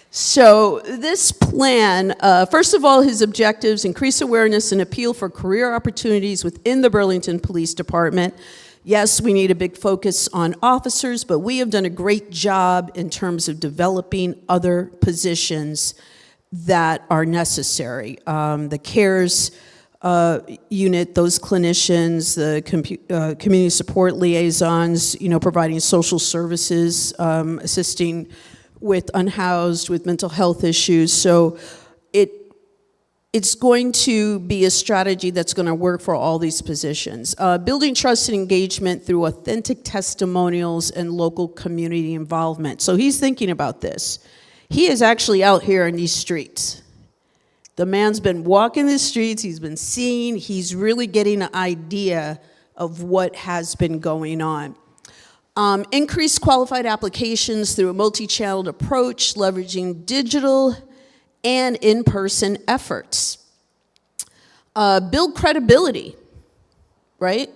So this plan, first of all, his objectives: increase awareness and appeal for career opportunities within the Burlington Police Department, Yes, we need a big focus on officers, but we have done a great job in terms of developing other positions that are necessary. The CARES unit, those clinicians, the community support liaisons, providing social services, assisting with unhoused, with mental health issues. So it's going to be a strategy that's going to work for all these positions. Building trust and engagement through authentic testimonials and local community involvement. So he's thinking about this. He is actually out here in these streets. The man's been walking the streets, he's been seeing, he's really getting an idea of what has been going on. Increased qualified applications through a multi-channeled approach, leveraging digital and in-person efforts. Build credibility, right?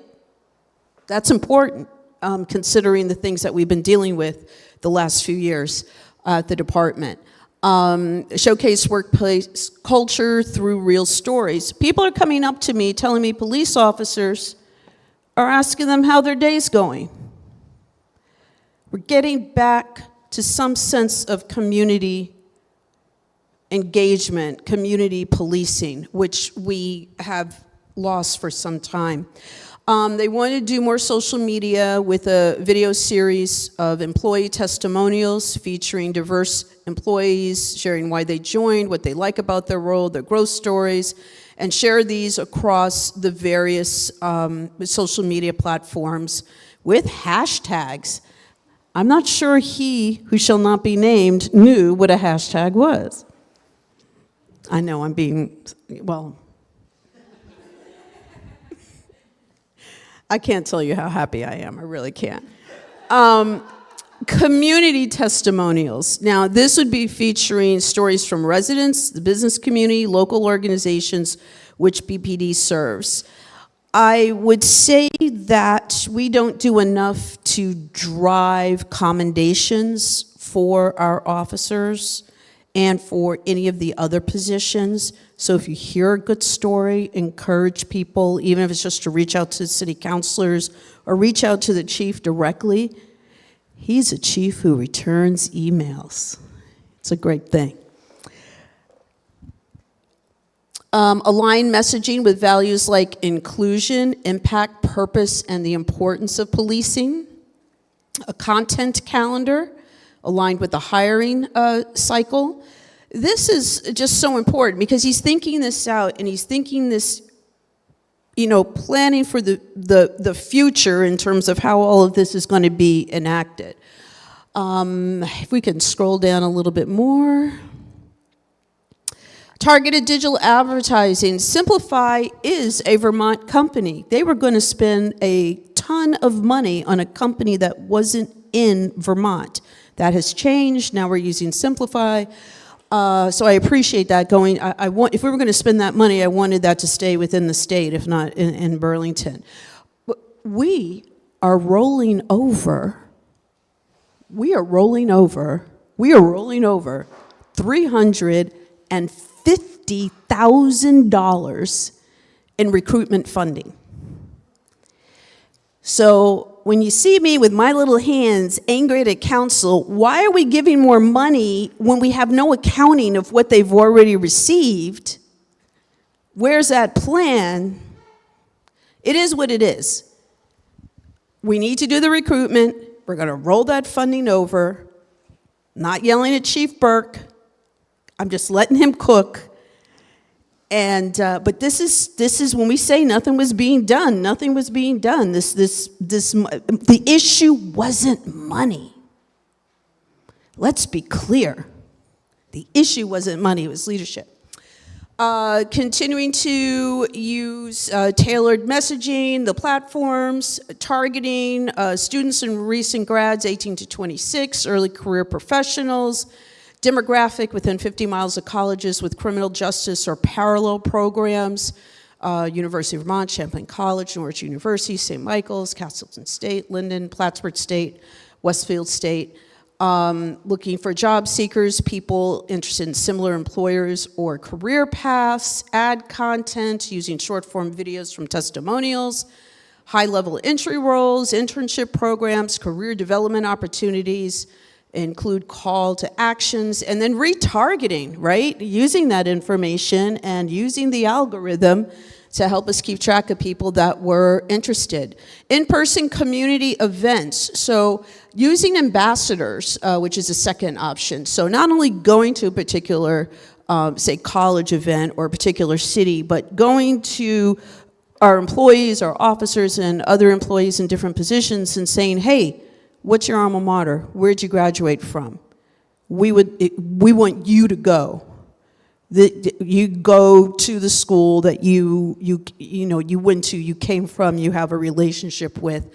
That's important, considering the things that we've been dealing with the last few years at the department. Showcase workplace culture through real stories. People are coming up to me telling me police officers are asking them how their day's going. We're getting back to some sense of community engagement, community policing, which we have lost for some time. They want to do more social media with a video series of employee testimonials featuring diverse employees, sharing why they joined, what they like about their role, their growth stories, and share these across the various social media platforms with hashtags. I'm not sure he who shall not be named knew what a hashtag was. I know I'm being, well, I can't tell you how happy I am. I really can't. Community testimonials. Now, this would be featuring stories from residents, the business community, local organizations which BPD serves. I would say that we don't do enough to drive commendations for our officers and for any of the other positions. So if you hear a good story, encourage people, even if it's just to reach out to city councilors or reach out to the chief directly. He's a chief who returns emails. It's a great thing. Align messaging with values like inclusion, impact, purpose, and the importance of policing. A content calendar aligned with the hiring cycle. This is just so important because he's thinking this out and he's thinking this, planning for the future in terms of how all of this is going to be enacted. If we can scroll down a little bit more. Targeted digital advertising. Simplify is a Vermont company. They were going to spend a ton of money on a company that wasn't in Vermont. That has changed. Now we're using Simplify. So I appreciate that going. If we were going to spend that money, I wanted that to stay within the state, if not in Burlington. But we are rolling over $350,000 in recruitment funding. So when you see me with my little hands angry at council, why are we giving more money when we have no accounting of what they've already received? Where's that plan? It is what it is. We need to do the recruitment. We're going to roll that funding over. Not yelling at Chief Burke. I'm just letting him cook. And but this is when we say nothing was being done. Nothing was being done. The issue wasn't money. Let's be clear. The issue wasn't money. It was leadership. Continuing to use tailored messaging, the platforms, targeting students and recent grads, 18 to 26, early career professionals, demographic within 50 miles of colleges with criminal justice or parallel programs, University of Vermont, Champlain College, Norwich University, St. Michael's, Castleton State, Linden, Plattsburgh State, Westfield State. Looking for job seekers, people interested in similar employers or career paths, add content using short form videos from testimonials, high-level entry roles, internship programs, career development opportunities, include call to actions, and then retargeting, right? Using that information and using the algorithm to help us keep track of people that were interested. In-person community events, so using ambassadors, which is a second option. So not only going to a particular, say, college event or a particular city, but going to our employees, our officers, and other employees in different positions and saying, hey, what's your alma mater? Where'd you graduate from? We want you to go. You go to the school that you went to, you came from, you have a relationship with.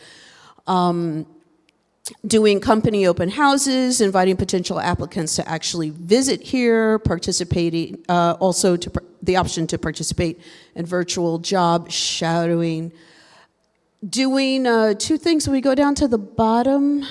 Doing company open houses, inviting potential applicants to actually visit here, participating, also the option to participate in virtual job shadowing. Doing two things when we go down to the bottom.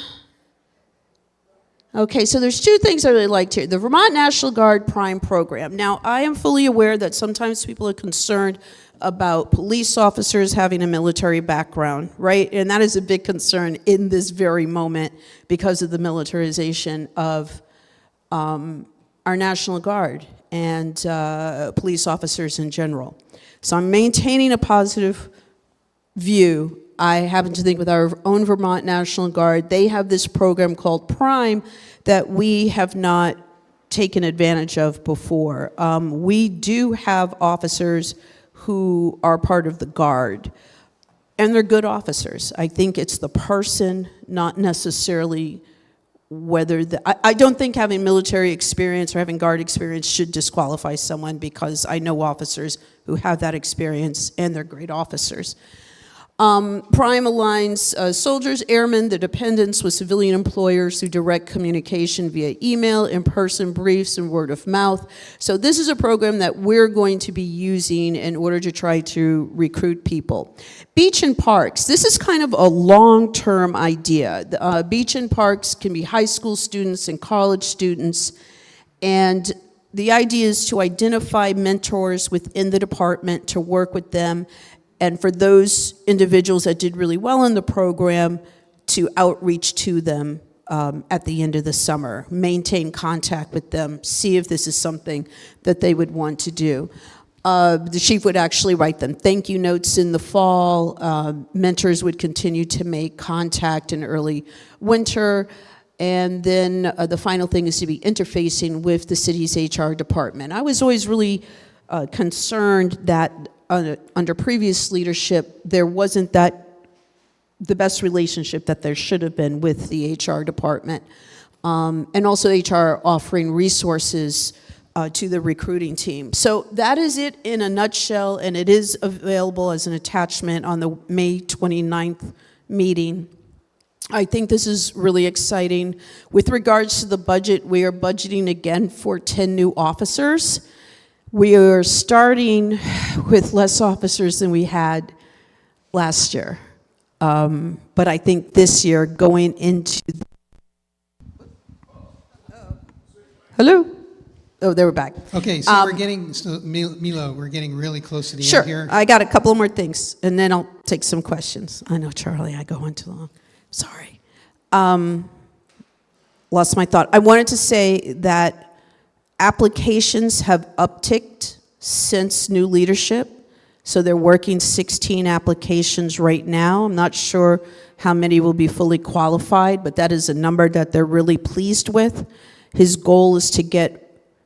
Okay, so there's two things I really liked here. The Vermont National Guard Prime program. Now, I am fully aware that sometimes people are concerned about police officers having a military background, right? And that is a big concern in this very moment because of the militarization of our National Guard and police officers in general. So I'm maintaining a positive view. I happen to think with our own Vermont National Guard, they have this program called Prime that we have not taken advantage of before. We do have officers who are part of the Guard, and they're good officers. I think it's the person, not necessarily whether I don't think having military experience or having Guard experience should disqualify someone, because I know officers who have that experience and they're great officers. Prime aligns soldiers, airmen, the dependents with civilian employers through direct communication via email, in-person briefs, and word of mouth. So this is a program that we're going to be using in order to try to recruit people. Beach and parks. This is kind of a long-term idea. Beach and parks can be high school students and college students, and the idea is to identify mentors within the department, to work with them, and for those individuals that did really well in the program, to outreach to them at the end of the summer, maintain contact with them, see if this is something that they would want to do. The chief would actually write them thank you notes in the fall. Mentors would continue to make contact in early winter. And then the final thing is to be interfacing with the city's HR department. I was always really concerned that under previous leadership, there wasn't the best relationship that there should have been with the HR department. And also HR offering resources to the recruiting team. So that is it in a nutshell, and it is available as an attachment on the May 29th meeting. I think this is really exciting. With regards to the budget, we are budgeting again for 10 new officers. We are starting with less officers than we had last year. But I think this year going into... Hello? Oh, they were back. Okay, so we're getting, Milo, we're getting really close to the end here. Sure, I got a couple more things, and then I'll take some questions. I know, Charlie, I go on too long. Sorry. Lost my thought. I wanted to say that applications have upticked since new leadership. So they're working 16 applications right now. I'm not sure how many will be fully qualified, but that is a number that they're really pleased with. His goal is to get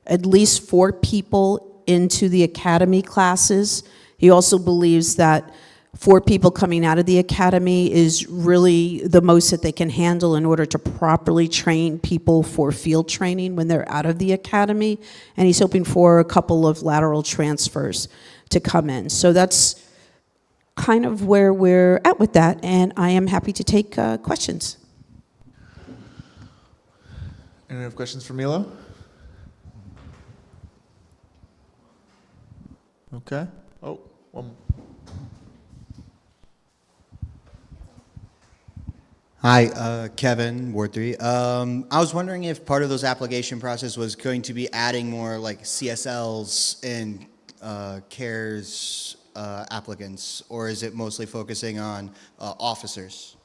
at least 4 people into the academy classes. He also believes that 4 people coming out of the academy is really the most that they can handle in order to properly train people for field training when they're out of the academy. And he's hoping for a couple of lateral transfers to come in. So that's kind of where we're at with that, and I am happy to take questions. Anyone have questions for Milo? Okay. Oh, one. Hi, Kevin, Ward 3. I was wondering if part of those application process was going to be adding more like CSLs and CARES applicants, or is it mostly focusing on officers?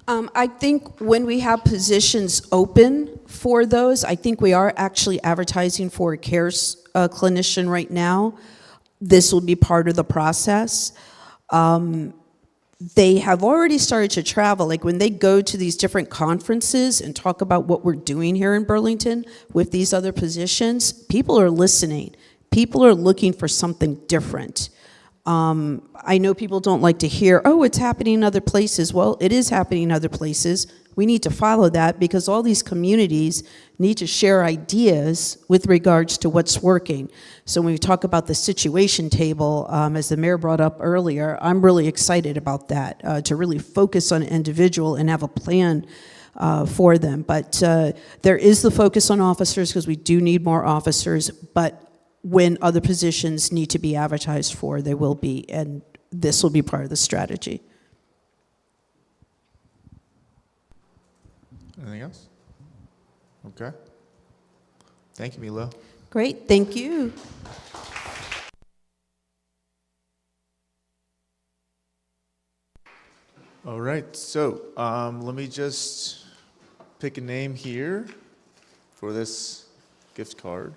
I think when we have positions open for those, I think we are actually advertising for a CARES clinician right now. This will be part of the process. They have already started to travel. Like when they go to these different conferences and talk about what we're doing here in Burlington with these other positions, people are listening. People are looking for something different. I know people don't like to hear, oh, it's happening in other places. Well, it is happening in other places. We need to follow that because all these communities need to share ideas with regards to what's working. So when we talk about the situation table, as the mayor brought up earlier, I'm really excited about that, to really focus on an individual and have a plan for them. But there is the focus on officers because we do need more officers, but when other positions need to be advertised for, they will be, and this will be part of the strategy. Anything else? Okay. Thank you, Milo. Great, thank you. All right, so let me just pick a name here for this gift card.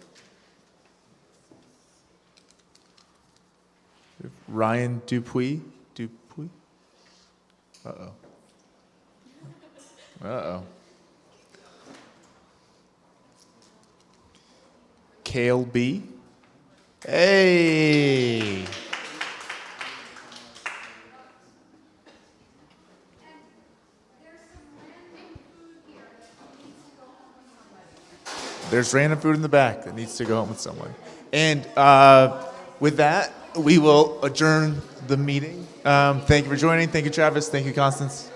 Ryan Dupuy. Dupuy? Uh-oh. Uh-oh. Kale B. Hey! There's random food in the back that needs to go home with someone. And with that, we will adjourn the meeting. Thank you for joining. Thank you, Travis. Thank you, Constance.